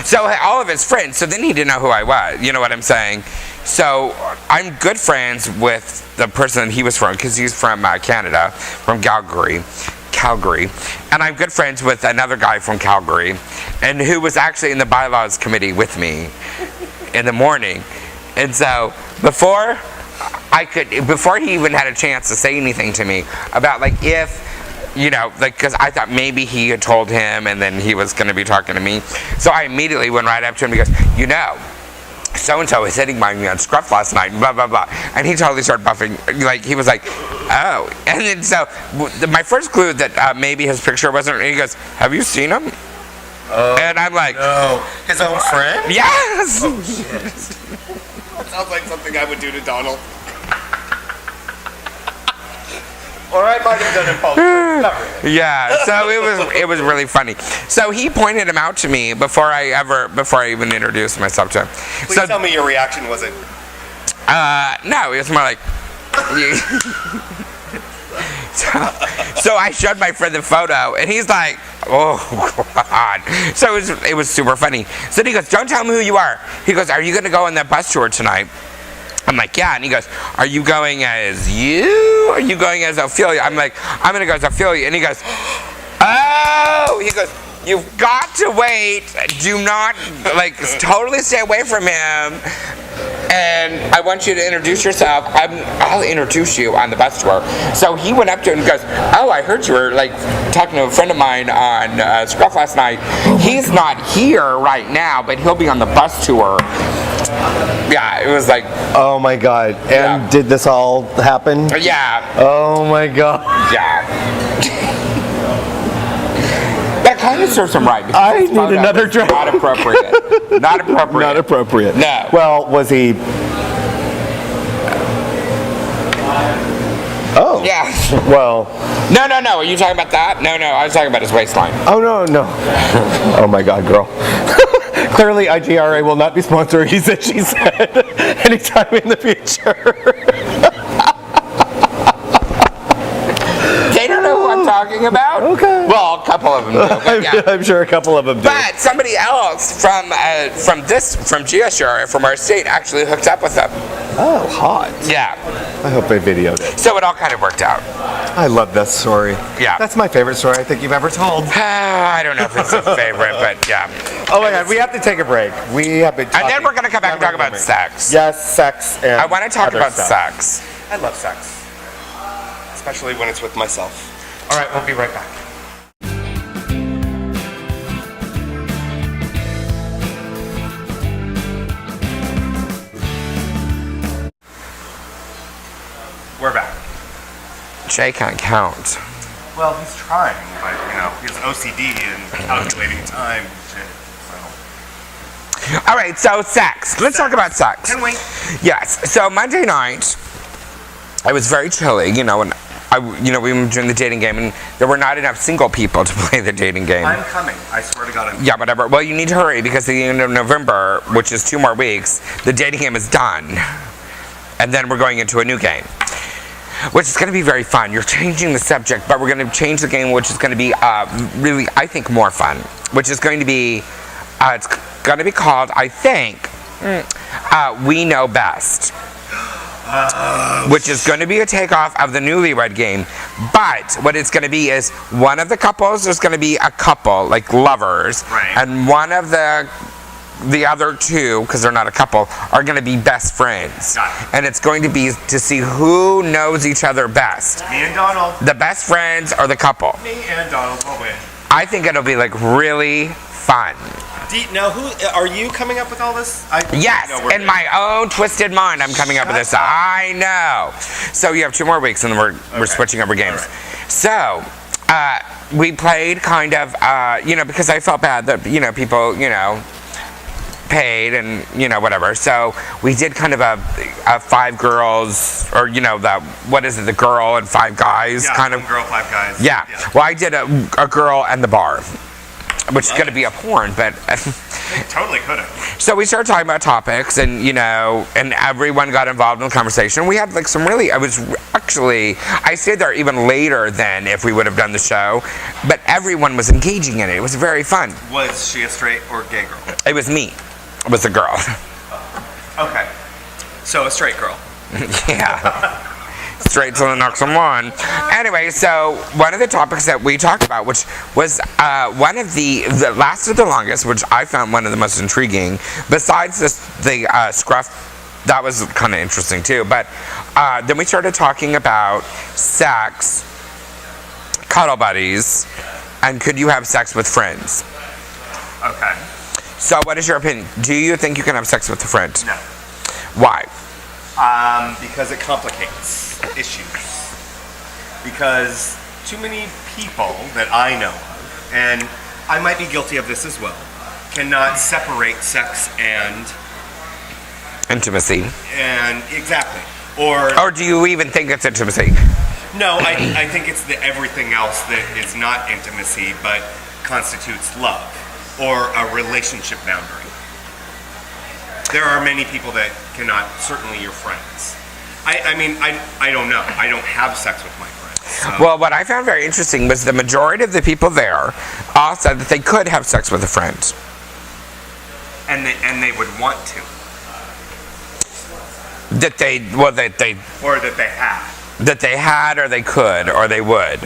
So all of his friends, so then he didn't know who I was, you know what I'm saying? So I'm good friends with the person he was from, because he's from Canada, from Calgary, and I'm good friends with another guy from Calgary, and who was actually in the bylaws committee with me in the morning. And so before he even had a chance to say anything to me about like if, you know, like, because I thought maybe he had told him and then he was going to be talking to me. So I immediately went right up to him and he goes, you know, so-and-so was hitting by me on Scruff last night, blah, blah, blah. And he totally started buffing. Like, he was like, oh. And then so my first clue that maybe his picture wasn't, he goes, have you seen him? And I'm like, No, his own friend. yes. Oh shit. Sounds like something I would do to Donald. Or I might have done it publicly. Not really. Yeah, so it was really funny. So he pointed him out to me before I even introduced myself to him. Please So tell me your reaction wasn't. no, it was more like. So I showed my friend the photo, and he's like, "Oh God!" So it was super funny. So he goes, "Don't tell me who you are." He goes, "Are you going to go on that bus tour tonight?" I'm like, "Yeah," and he goes, "Are you going as you? Or are you going as Ophelia?" I'm like, "I'm going to go as Ophelia," and he goes, "Oh," he goes, "You've got to wait. Do not totally stay away from him." And I want you to introduce yourself. I'll introduce you on the bus tour. So he went up to him and goes, "Oh, I heard you were talking to a friend of mine on Scruff last night. He's not here right now, but he'll be on the bus tour." Yeah, it was like. Oh my God! And Yeah. did this all happen? Yeah. Oh my God! Yeah. That kind of serves him right. I Because need another drink. Not appropriate. Not appropriate. Not appropriate. No. Well, was he? Oh. Yeah. Well. No. Are you talking about that? No. I was talking about his waistline. Oh no. Oh my God, girl. Clearly, IGRA will not be sponsoring. He said, she said, anytime in the future. They don't know who I'm talking about. Okay. Well, a couple of them do. But yeah. I'm sure a couple of them do. But somebody else from GeoShore, from our state, actually hooked up with them. Oh, hot. Yeah. I hope they videoed it. So it all kind of worked out. I love that story. Yeah. That's my favorite story I think you've ever told. I don't know if it's a favorite, but yeah. Oh my God, we have to take a break. We have been talking. And then we're going to come back and talk about sex. Yes, sex and I want to talk other about stuff. sex. I love sex. Especially when it's with myself. All right, we'll be right back. We're back. Jay can't count. Well, he's trying, but he has OCD and calculating time and shit. So. All right, so sex. Let's talk about sex. Can we? Yes. So Monday night, it was very chilly, and we were doing the dating game, and there were not enough single people to play the dating game. I'm coming. I swear to God, I'm Yeah, whatever. Well, you need to hurry because at the end of November, which is 2 more weeks, the dating game is done. And then we're going into a new game, which is going to be very fun. You're changing the subject, but we're going to change the game, which is going to be really, I think, more fun, which is going to be, it's going to be called, I think, We Know Best. Which is going to be a takeoff of the newlywed game. But what it's going to be is one of the couples, there's going to be a couple, like lovers. Right. And one of the other two, because they're not a couple, are going to be best friends. Got it. And it's going to be to see who knows each other best. Me and Donald. The best friends or the couple. Me and Donald will win. I think it'll be really fun. Now, who are you coming up with all this? Yes, in my own twisted mind, I'm coming up with this. I know. So you have 2 more weeks, and then we're switching over games. Right. So we played kind of, because I felt bad that people, paid and whatever. So we did kind of a 5 girls, or the girl and 5 guys kind of. One girl, 5 guys. Yeah. Well, I did a girl and the bar, which is going to be a porn, but. They totally could have. So we started talking about topics, and and everyone got involved in the conversation. We had some really. I stayed there even later than if we would have done the show, but everyone was engaging in it. It was very fun. Was she a straight or gay girl? It was me. It was a girl. Okay. So a straight girl. Yeah. Straight to the next one. Anyway, so one of the topics that we talked about, which was one of the lasted the longest, which I found one of the most intriguing, besides the scruff, that was kind of interesting too. But then we started talking about sex, cuddle buddies, and could you have sex with friends? Okay. So what is your opinion? Do you think you can have sex with a friend? No. Why? Because it complicates issues. Because too many people that I know of, and I might be guilty of this as well, cannot separate sex and Intimacy. And exactly. Or do you even think it's intimacy? no, I think it's the everything else that is not intimacy but constitutes love or a relationship boundary. There are many people that cannot, certainly your friends. I mean, I don't know. I don't have sex with my friends. So. Well, what I found very interesting was the majority of the people there all said that they could have sex with a friend. And they would want to. That they Or that they have. That they had, or they could, or they would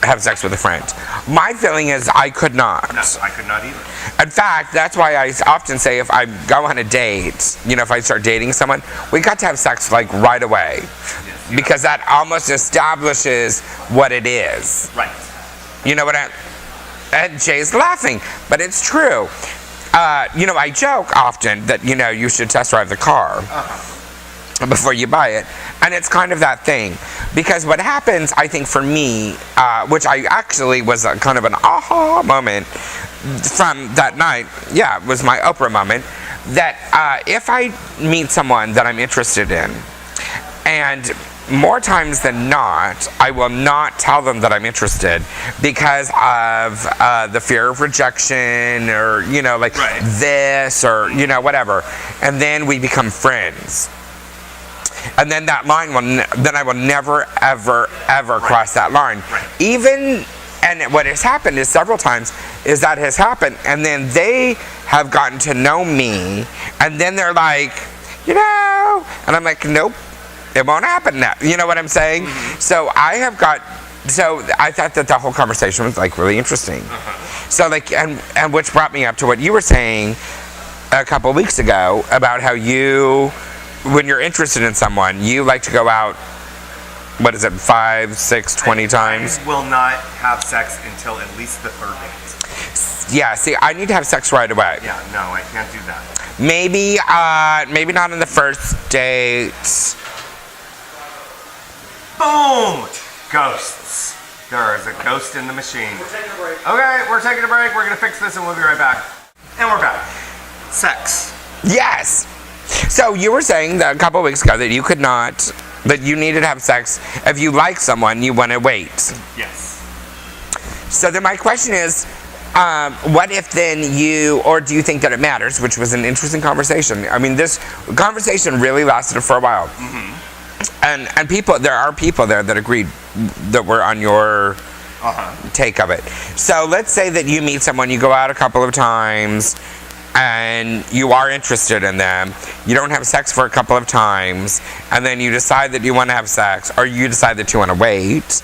have sex with a friend. My feeling is I could not. No, I could not either. In fact, that's why I often say if I go on a date, if I start dating someone, we got to have sex like right away. Yes, because that almost establishes what it is. Right. You know what and Jay's laughing, but it's true. I joke often that, you should test drive the car. Before you buy it. And it's kind of that thing. Because what happens, I think for me, which I actually was a kind of an aha moment from that night, it was my Oprah moment, that if I meet someone that I'm interested in, and more times than not, I will not tell them that I'm interested because of the fear of rejection or, right. this or, whatever. And then we become friends. And then that line then I will never, ever, ever cross that line. Right. And what has happened is several times is that has happened, and then they have gotten to know me, and then they're like, and I'm like, nope, it won't happen now. You know what I'm saying? Mm-hmm. So I thought that the whole conversation was like really interesting. So and which brought me up to what you were saying a couple weeks ago about how when you're interested in someone, you like to go out, 5, 6, 20 times? I will not have sex until at least the third date. Yeah, see, I need to have sex right away. Yeah, no, I can't do that. Maybe not on the first date. Boom! Ghosts. There is a ghost in the machine. We're taking a break. Okay, we're taking a break. We're going to fix this and we'll be right back. And we're back. Sex. Yes! So you were saying that a couple of weeks ago that you could not, that you needed to have sex. If you like someone, you want to wait. Yes. So then my question is, what if then or do you think that it matters, which was an interesting conversation. I mean, this conversation really lasted for a while. Mm-hmm. And there are people there that agreed that were on your take of it. So let's say that you meet someone, you go out a couple of times, and you are interested in them, you don't have sex for a couple of times, and then you decide that you want to have sex, or you decide that you want to wait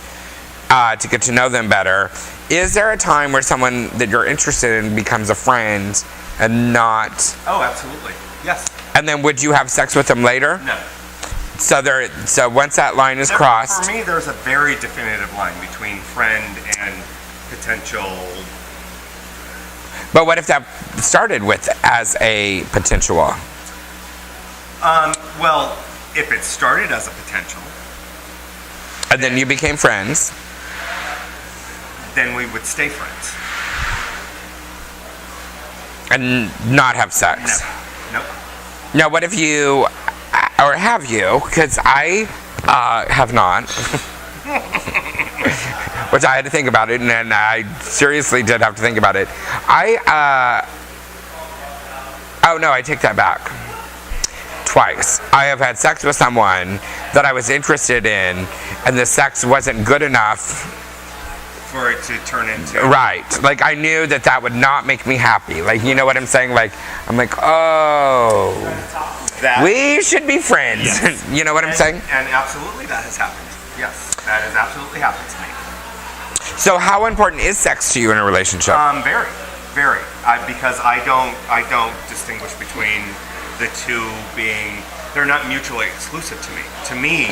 to get to know them better. Is there a time where someone that you're interested in becomes a friend and not? Oh, absolutely. Yes. And then would you have sex with them later? No. So once that line is crossed. For me, there's a very definitive line between friend and potential. But what if that started as a potential? Well, if it started as a potential, and then you became friends, then we would stay friends. And not have sex. No. Nope. Now, what if you, or have you? Because I have not. Which I had to think about it, and then I seriously did have to think about it. Oh no, I take that back. Twice. I have had sex with someone that I was interested in, and the sex wasn't good enough for it to turn into. Right. Like, I knew that would not make me happy. Like, you know what I'm saying? Like, I'm like, oh, we should be friends. Yes. You know what I'm saying? And absolutely that has happened. Yes, that has absolutely happened to me. So how important is sex to you in a relationship? Very, very. Because I don't distinguish between the two being, they're not mutually exclusive to me. To me,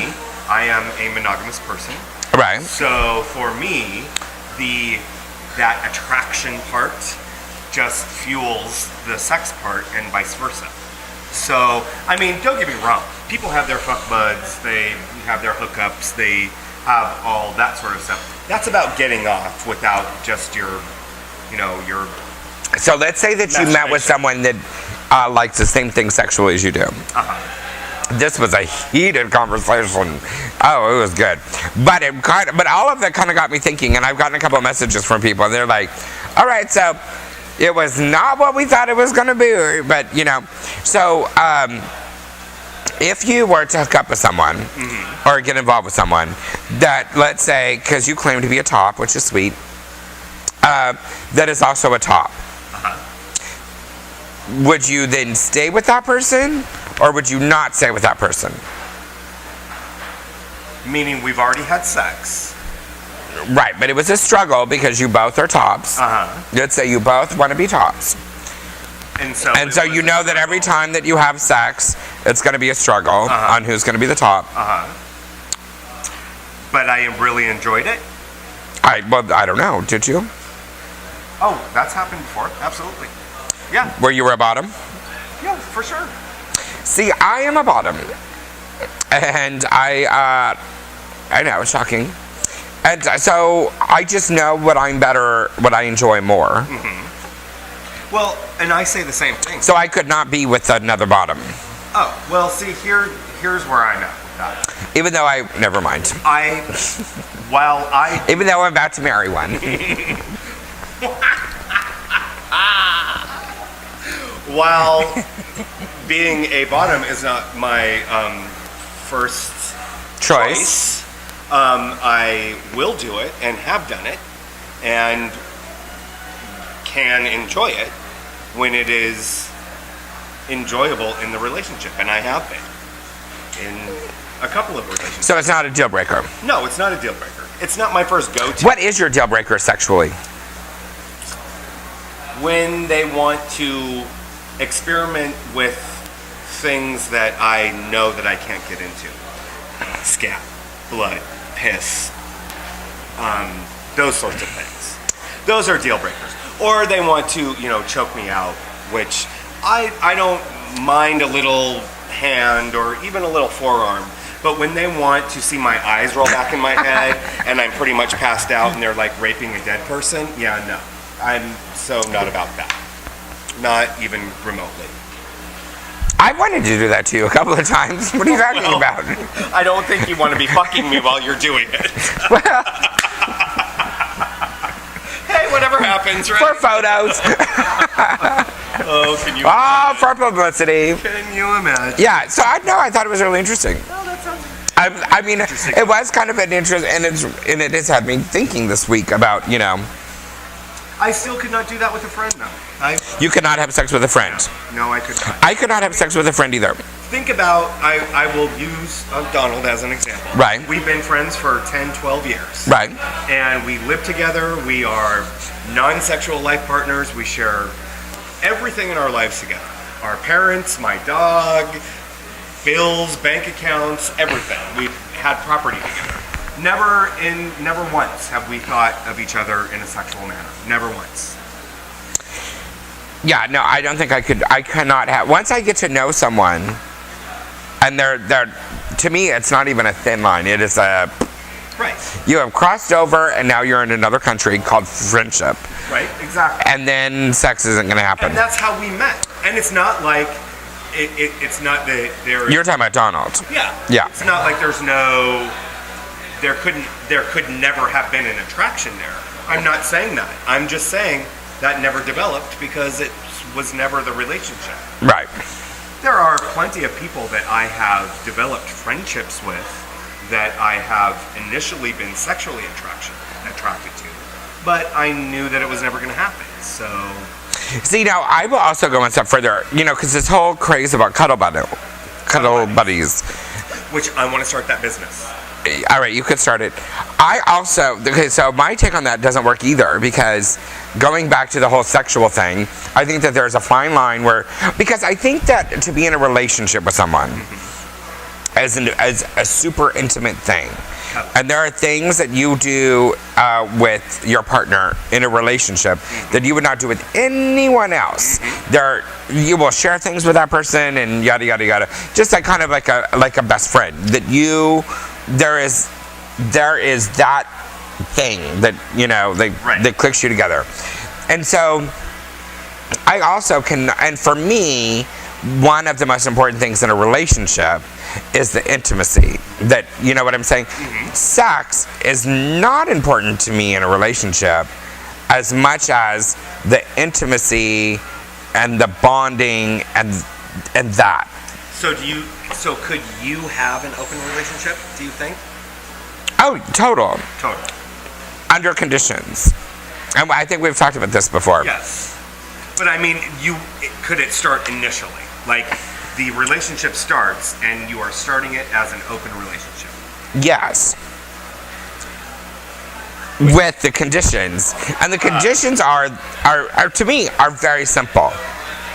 I am a monogamous person. Right. So for me, that attraction part just fuels the sex part and vice versa. So, I mean, don't get me wrong. People have their fuck buds, they have their hookups, they have all that sort of stuff. That's about getting off without just your. So let's say that you met with someone that likes the same thing sexually as you do. This was a heated conversation. Oh, it was good. But all of that kind of got me thinking, and I've gotten a couple of messages from people, and they're like, all right, so it was not what we thought it was going to be, but, you know. So, if you were to hook up with someone, or get involved with someone, that, let's say, because you claim to be a top, which is sweet, that is also a top. Would you then stay with that person, or would you not stay with that person? Meaning we've already had sex. Right, but it was a struggle because you both are tops. Let's say you both want to be tops. And so you know that every time that you have sex, it's going to be a struggle on who's going to be the top. But I really enjoyed it. I don't know. Did you? Oh, that's happened before. Absolutely. Yeah. Where you were a bottom? Yeah, for sure. See, I am a bottom, and I know, it's shocking. And so I just know what I enjoy more. Well, and I say the same thing. So I could not be with another bottom. Oh, well, see, here's where I'm at with that. Even though never mind. Even though I'm about to marry one. While being a bottom is not my first choice, I will do it and have done it and can enjoy it when it is enjoyable in the relationship, and I have been in a couple of relationships. So it's not a deal breaker? No, it's not a deal breaker. It's not my first go-to. What is your deal breaker sexually? When they want to experiment with things that I know that I can't get into. Scat, blood, piss, those sorts of things. Those are deal breakers. Or they want to, choke me out, which I don't mind a little hand or even a little forearm. But when they want to see my eyes roll back in my head and I'm pretty much passed out and they're like raping a dead person, yeah, no. I'm so not about that. Not even remotely. I wanted to do that to you a couple of times. What are you talking about? I don't think you want to be fucking me while you're doing it. Well, hey, whatever happens, right? For photos. Oh, can you imagine? For publicity. Can you imagine? Yeah, so I thought it was really interesting. Oh, that sounds I mean, it was kind of an interest, and it has had me thinking this week about, I still could not do that with a friend, though. You could not have sex with a friend. No, I could not. I could not have sex with a friend either. Think about, I will use Donald as an example. Right. We've been friends for 10, 12 years. Right. And we live together. We are non-sexual life partners. We share everything in our lives together. Our parents, my dog, bills, bank accounts, everything. We've had property together. Never once have we thought of each other in a sexual manner. Never once. Yeah, no, I don't think I could. I cannot have. Once I get to know someone, and they're to me, it's not even a thin line. It is a. Right. You have crossed over, and now you're in another country called friendship. Right. Exactly. And then sex isn't going to happen. And that's how we met. And it's not like it's not that there. You're talking about Donald. Yeah. Yeah. It's not like there's no. There could never have been an attraction there. I'm not saying that. I'm just saying that never developed because it was never the relationship. Right. There are plenty of people that I have developed friendships with that I have initially been sexually attracted to, but I knew that it was never going to happen. So. See, now I will also go one step further. Because this whole craze about cuddle buddies, which I want to start that business. All right, you could start it. So my take on that doesn't work either, because going back to the whole sexual thing, I think that there's a fine line because I think that to be in a relationship with someone as a super intimate thing, and there are things that you do with your partner in a relationship that you would not do with anyone else. You will share things with that person and yada yada yada, just like kind of like a best friend that you. There is that thing that that clicks you together, and so I also can, and for me, one of the most important things in a relationship is the intimacy. That, you know what I'm saying? Sex is not important to me in a relationship as much as the intimacy and the bonding and that. So could you have an open relationship, do you think? Oh, total. Total. Under conditions. And I think we've talked about this before. Yes. But I mean, could it start initially? Like, the relationship starts and you are starting it as an open relationship. Yes. With the conditions. And the conditions are to me, are very simple.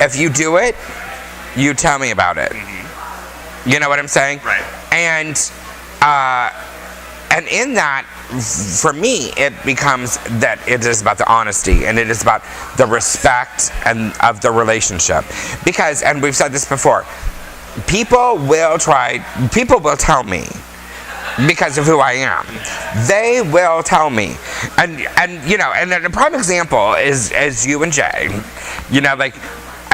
If you do it, you tell me about it. You know what I'm saying? Right. And in that, for me, it becomes that it is about the honesty and it is about the respect and of the relationship. Because, and we've said this before, people will tell me because of who I am. They will tell me. And you know, and a prime example is you and Jay. You know, like,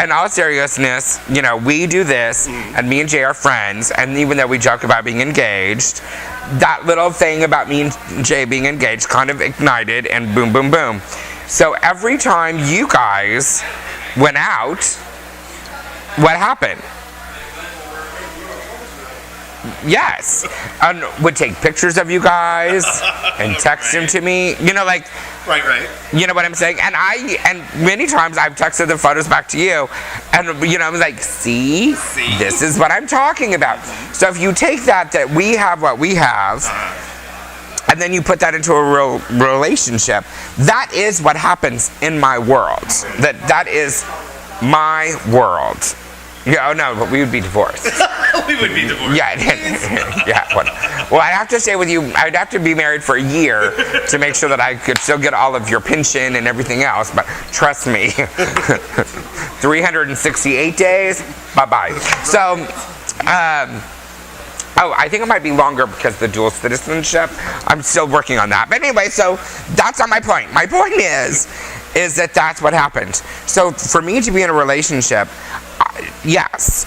in all seriousness, you know, we do this, and me and Jay are friends, and even though we joke about being engaged, that little thing about me and Jay being engaged kind of ignited, and boom, boom, boom. So every time you guys went out, what happened? Yes. And would take pictures of you guys and text them to me. You know, like... Right. You know what I'm saying? And many times I've texted the photos back to you, and you know, I was like, see? This is what I'm talking about. So if you take that we have what we have, and then you put that into a real relationship, that is what happens in my world. That is my world. Yeah, oh no, but we would be divorced. We would be divorced. Yeah, yeah. Well, I'd have to stay with you. I'd have to be married for a year to make sure that I could still get all of your pension and everything else. But trust me, 368 days. Bye. So, I think it might be longer because of the dual citizenship. I'm still working on that. But anyway, so that's not my point. My point is that that's what happened. So for me to be in a relationship, yes,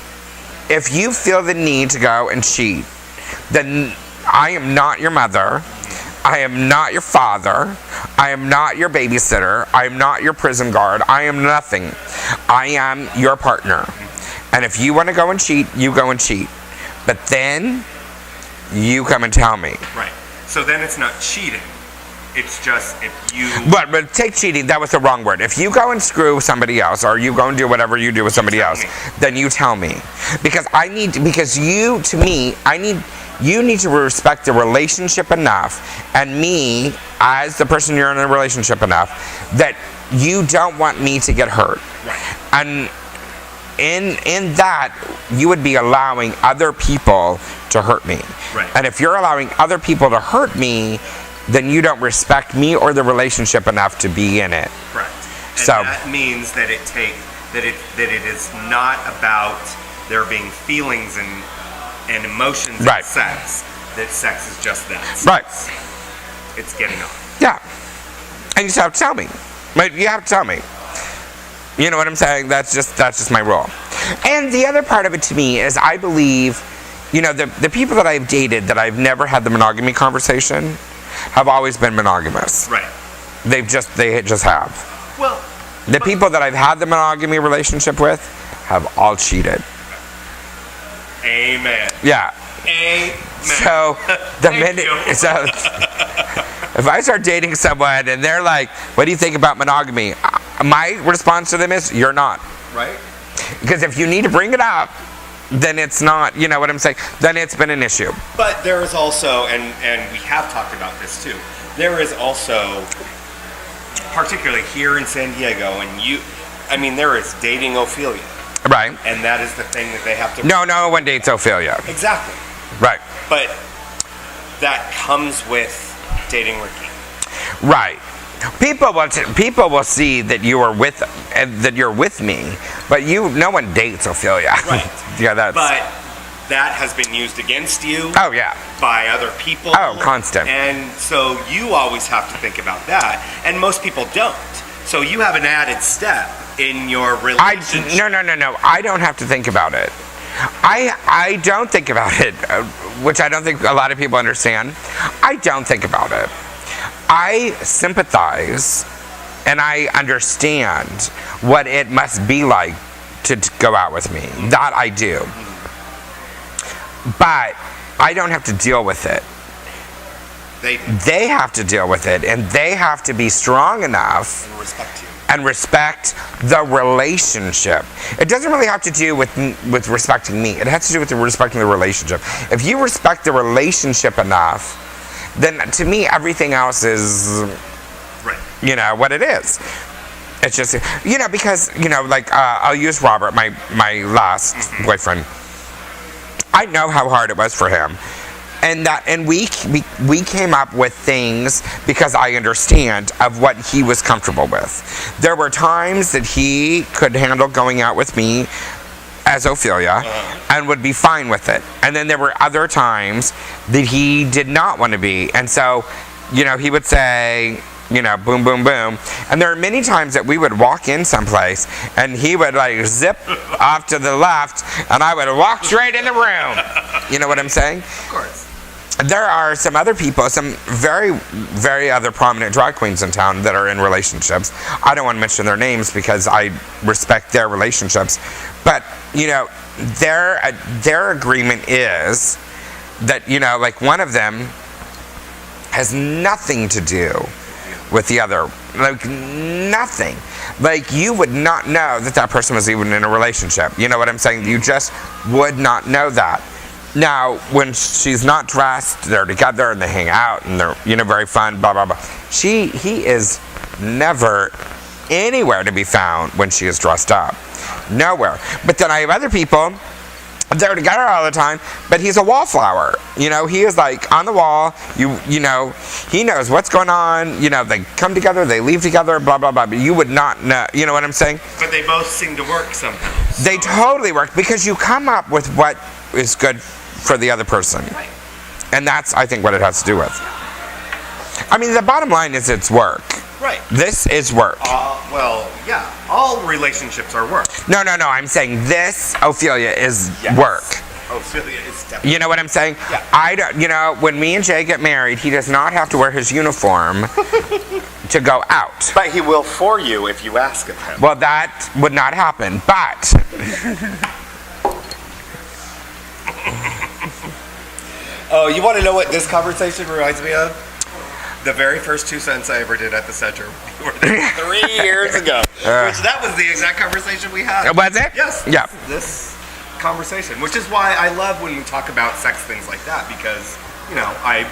if you feel the need to go and cheat, then I am not your mother. I am not your father. I am not your babysitter. I am not your prison guard. I am nothing. I am your partner. And if you want to go and cheat, you go and cheat. But then you come and tell me. Right. So then it's not cheating. It's just if you... But take cheating, that was the wrong word. If you go and screw somebody else, or you go and do whatever you do with somebody else, then you tell me. Because you need to respect the relationship enough, and me, as the person you're in a relationship enough, that you don't want me to get hurt. Right. And in that, you would be allowing other people to hurt me. Right. And if you're allowing other people to hurt me, then you don't respect me or the relationship enough to be in it. Correct. And so that means that it is not about there being feelings and emotions right. in sex. That sex is just that. Right. It's getting on. Yeah. And you just have to tell me. You have to tell me. You know what I'm saying? That's just my rule. And the other part of it to me is I believe, you know, the people that I've dated that I've never had the monogamy conversation have always been monogamous. Right. They just have. Well, the people that I've had the monogamy relationship with have all cheated. Amen. Yeah. Amen. So if I start dating someone and they're like, "What do you think about monogamy?" My response to them is, "You're not." Right. Because if you need to bring it up, then it's not, you know what I'm saying? Then it's been an issue. But there is also, and we have talked about this too, there is also, particularly here in San Diego, and there is dating Ophelia. Right. And that is the thing that they have to... No one dates Ophelia. Exactly. Right. But that comes with dating Ricky. Right. People will see that you're with me, but no one dates Ophelia. Right. Yeah, that's. But that has been used against you. Oh yeah. By other people. Oh, constant. And so you always have to think about that, and most people don't. So you have an added step in your relationship. No. I don't have to think about it. I don't think about it, which I don't think a lot of people understand. I don't think about it. I sympathize and I understand what it must be like to go out with me. That I do. But I don't have to deal with it. They have to deal with it, and they have to be strong enough And respect you. and respect the relationship. It doesn't really have to do with respecting me. It has to do with respecting the relationship. If you respect the relationship enough, then to me everything else is, right, what it is. It's just, because, like, I'll use Robert, my last boyfriend. I know how hard it was for him. And we came up with things because I understand of what he was comfortable with. There were times that he could handle going out with me as Ophelia and would be fine with it. And then there were other times that he did not want to be. And so, he would say, boom, boom, boom. And there are many times that we would walk in someplace and he would like zip off to the left and I would walk straight in the room. You know what I'm saying? Of course. There are some other people, some very, very other prominent drag queens in town that are in relationships. I don't want to mention their names because I respect their relationships. But, their agreement is that, like one of them has nothing to do with the other. Like, nothing. Like, you would not know that person was even in a relationship. You know what I'm saying? You just would not know that. Now, when she's not dressed, they're together and they hang out and they're, very fun, blah, blah, blah. He is never anywhere to be found when she is dressed up. Nowhere. But then I have other people, they're together all the time, but he's a wallflower. He is like on the wall, he knows what's going on, they come together, they leave together, blah, blah, blah, but you would not know, you know what I'm saying? But they both seem to work somehow. So. They totally work because you come up with what is good for the other person. Right. And that's, I think, what it has to do with. I mean, the bottom line is it's work. Right. This is work. Well, yeah. All relationships are work. No. I'm saying this, Ophelia, is work. Ophelia is definitely. You know what I'm saying? Yeah. I don't. When me and Jay get married, he does not have to wear his uniform to go out. But he will for you if you ask of him. Well, that would not happen. But oh, you want to know what this conversation reminds me of? The very first 2 cents I ever did at the center were 3 years ago. Which that was the exact conversation we had. Was it? Yes. Yeah. This conversation, which is why I love when we talk about sex things like that, because I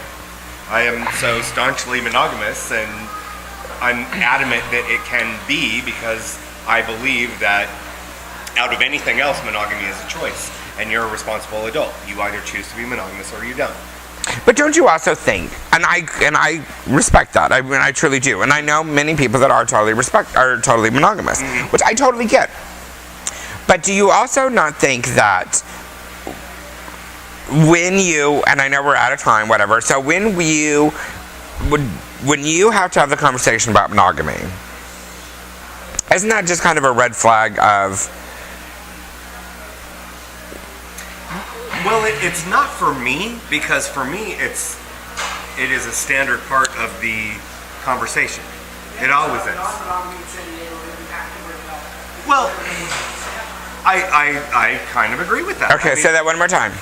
am so staunchly monogamous and I'm adamant that it can be, because I believe that out of anything else, monogamy is a choice. And you're a responsible adult. You either choose to be monogamous or you don't. But don't you also think, and I respect that. I mean, I truly do. And I know many people that are totally monogamous, which I totally get. But do you also not think that when you, and I know we're out of time, whatever, so when you have to have the conversation about monogamy, isn't that just kind of a red flag of... Well, it's not for me, because for me it is a standard part of the conversation. It always is. Well, I kind of agree with that. Okay, say that one more time.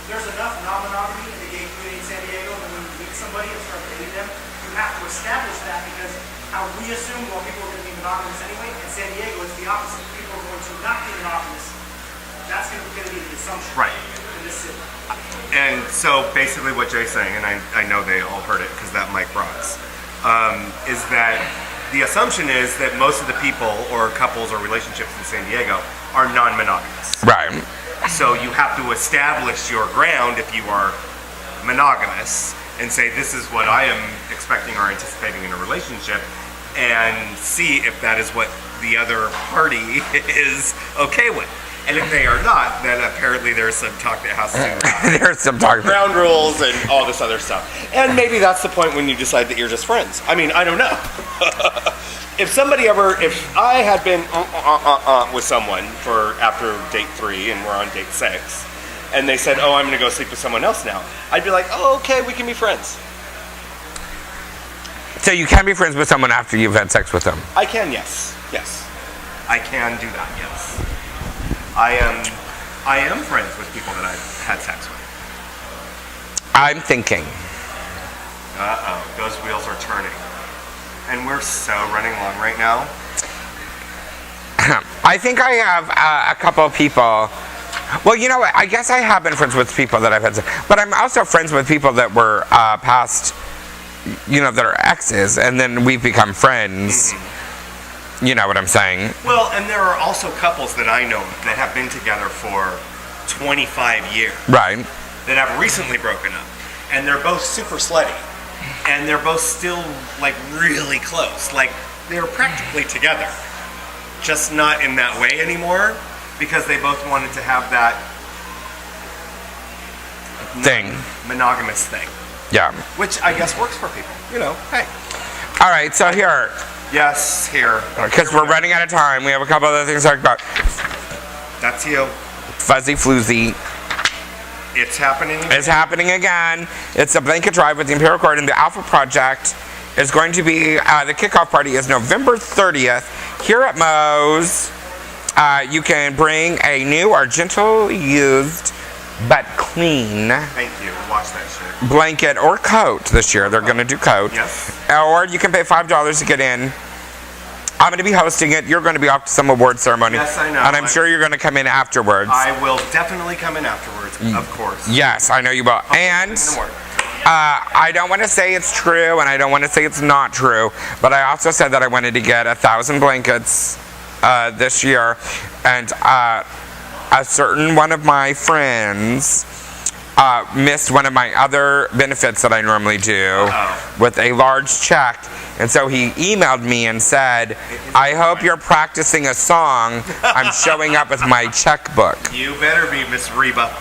There's enough non-monogamy in the gay community in San Diego that when you meet somebody and start dating them, you have to establish that, because how we assume, well, people are going to be monogamous anyway. In San Diego, it's the opposite. People are going to not be monogamous. That's going to be the assumption. Right. In this city. And so basically what Jay's saying, and I know they all heard it because that mic rocks, is that the assumption is that most of the people or couples or relationships in San Diego are non-monogamous. Right. So you have to establish your ground if you are monogamous and say, this is what I am expecting or anticipating in a relationship, and see if that is what the other party is okay with. And if they are not, then apparently there's some talk that has to There's some talk. ground rules and all this other stuff. And maybe that's the point when you decide that you're just friends. I mean, I don't know. If I had been with someone for after date 3 and we're on date 6, and they said, oh, I'm going to go sleep with someone else now, I'd be like, oh, okay, we can be friends. So you can be friends with someone after you've had sex with them? I can, yes. Yes. I can do that, yes. I am friends with people that I've had sex with. I'm thinking. Uh-oh, those wheels are turning. And we're so running long right now. I think I have a couple of people. Well, you know what? I guess I have been friends with people that I've had sex, but I'm also friends with people that were past, that are exes, and then we've become friends. Mm-hmm. You know what I'm saying? Well, and there are also couples that I know of that have been together for 25 years. Right. That have recently broken up. And they're both super slutty. And they're both still, like, really close. Like, they're practically together. Just not in that way anymore. Because they both wanted to have that thing. Monogamous thing. Yeah. Which I guess works for people. Hey. All right, so here. Yes, here. Because we're running out of time. We have a couple other things to talk about. That's you. Fuzzy Floozy. It's happening again. It's happening again. It's a blanket drive with the Imperial Court, and the Alpha Project is going to be, the kickoff party is November 30th here at Moe's. You can bring a new or gentle used but clean Thank you. Watch that shit. blanket or coat this year. They're going to do coat. Yes. Or you can pay $5 to get in. I'm going to be hosting it. You're going to be off to some award ceremony. Yes, I know. And I'm sure you're going to come in afterwards. I will definitely come in afterwards, of course. Yes, I know you will. And I don't want to say it's true, and I don't want to say it's not true, but I also said that I wanted to get 1,000 blankets this year, and a certain one of my friends missed one of my other benefits that I normally do with a large check, and so he emailed me and said, I hope you're practicing a song. I'm showing up with my checkbook. You better be, Miss Reba.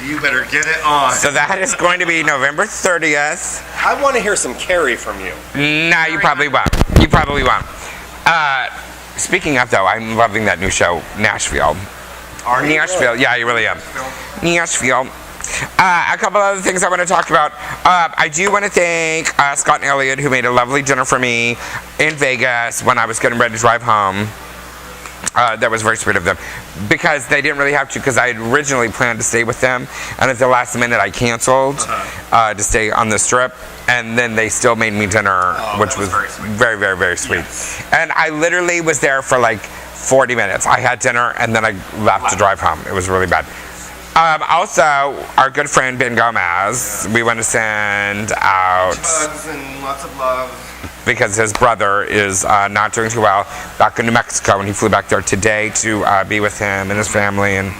You better get it on. So that is going to be November 30th. I want to hear some Carrie from you. No, you probably won't. You probably won't. Speaking of, though, I'm loving that new show, Nashville. Are you? Nashville, yeah, you really am. Nashville. A couple other things I want to talk about. I do want to thank Scott and Elliot, who made a lovely dinner for me in Vegas when I was getting ready to drive home. That was very sweet of them, because they didn't really have to, because I had originally planned to stay with them, and at the last minute I canceled to stay on the Strip, and then they still made me dinner, which was very, very, very sweet. Yes. And I literally was there for like 40 minutes. I had dinner, and then I left to drive home. It was really bad. Also, our good friend Ben Gomez, we want to send out hugs and lots of love, because his brother is not doing too well back in New Mexico, and he flew back there today to be with him and his family, and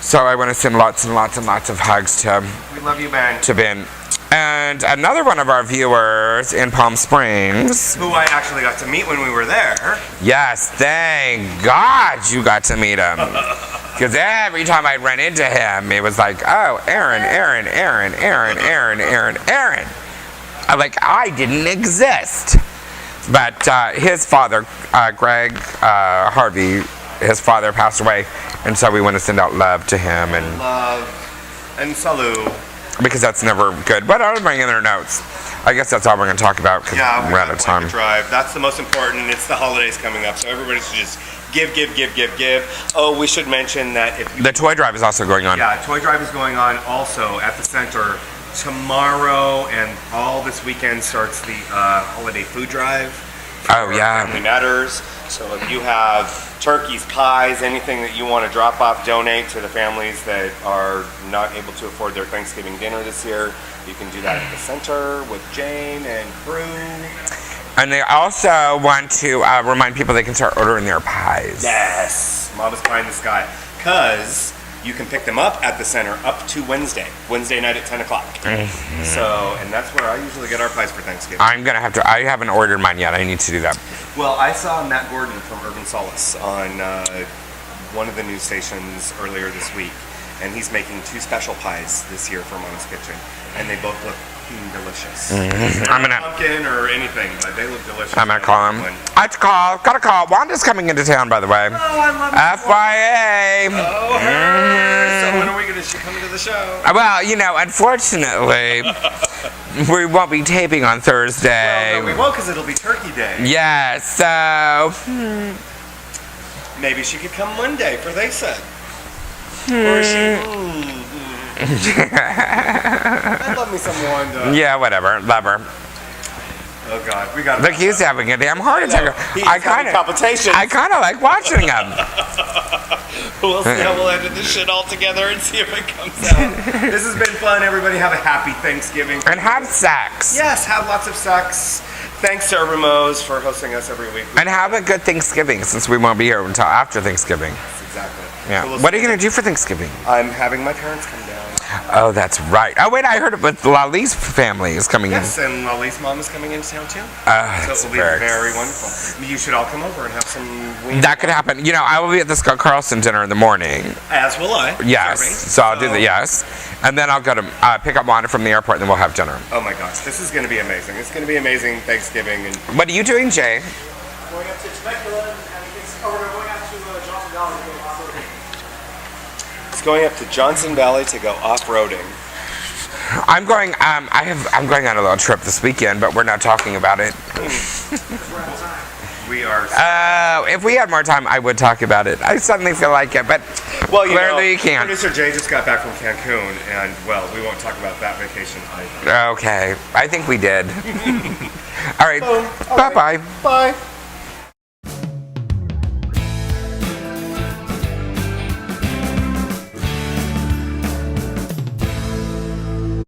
so I want to send lots and lots and lots of hugs to we love you, Ben. To Ben. And another one of our viewers in Palm Springs, who I actually got to meet when we were there. Yes, thank God you got to meet him. Because every time I ran into him, it was like, oh, Aaron. I didn't exist. But his father, Greg Harvey, his father passed away, and so we want to send out love to him. And love and salut. Because that's never good. But I'll bring in their notes. I guess that's all we're going to talk about, because we're out of time. Drive. That's the most important. It's the holidays coming up, so everybody should just give. Oh, we should mention that if the toy drive is also going on. Yeah, toy drive is going on also at the center tomorrow, and all this weekend starts the holiday food drive. Oh yeah. Family Matters. So if you have turkeys, pies, anything that you want to drop off, donate to the families that are not able to afford their Thanksgiving dinner this year, you can do that at the center with Jane and crew. And they also want to remind people they can start ordering their pies. Yes, Mama's Pie in the Sky. Because you can pick them up at the center up to Wednesday night at 10 o'clock. Mm-hmm. So, and that's where I usually get our pies for Thanksgiving. I'm going to have to, I haven't ordered mine yet. I need to do that. Well, I saw Matt Gordon from Urban Solace on one of the news stations earlier this week, and he's making 2 special pies this year for Mama's Kitchen, and they both look delicious. I'm gonna Pumpkin or anything, but they look delicious. I'm gonna call him. I have to call. Gotta call. Wanda's coming into town, by the way. Oh, I love FYA. Oh, her. So when are we gonna? She coming to the show? Well, you know, unfortunately, we won't be taping on Thursday. Well, no, we won't, because it'll be Turkey Day. Yes, so Maybe she could come Monday for they said. Or she. I love me some Wanda. yeah, whatever. Love her. Oh God, we got. Look, he's having a damn heart attack. I kind of like watching him. We'll see how we'll edit this shit all together and see if it comes out. This has been fun. Everybody have a happy Thanksgiving. And have sex. Yes, have lots of sex. Thanks to Urban Moapos for hosting us every week. And have a good Thanksgiving, since we won't be here until after Thanksgiving. Exactly. Yeah. So What are you going to do for Thanksgiving? I'm having my parents come down. Oh, that's right. Oh, wait, I heard it with Lali's family is coming Yes, and Lali's mom is coming into town too. in. So it will be very wonderful. You should all come over and have some wings. That could happen. You know, I will be at the Scott Carlson dinner in the morning. As will I. Yes. Serving. So I'll do the yes. And then I'll go to pick up Wanda from the airport, and then we'll have dinner. Oh my gosh, this is going to be amazing. It's going to be amazing Thanksgiving. And What are you doing, Jay? Going up to Temecula and we're going out to Johnson Valley to go off-roading. it's going up to Johnson Valley to go off-roading. I'm going. I'm going on a little trip this weekend, but we're not talking about it. We are. If we had more time, I would talk about it. I suddenly feel like it, but Well, clearly you can't. Producer Jay just got back from Cancun, and well, we won't talk about that vacation either. Okay, I think we did. All right. All Bye-bye. Bye.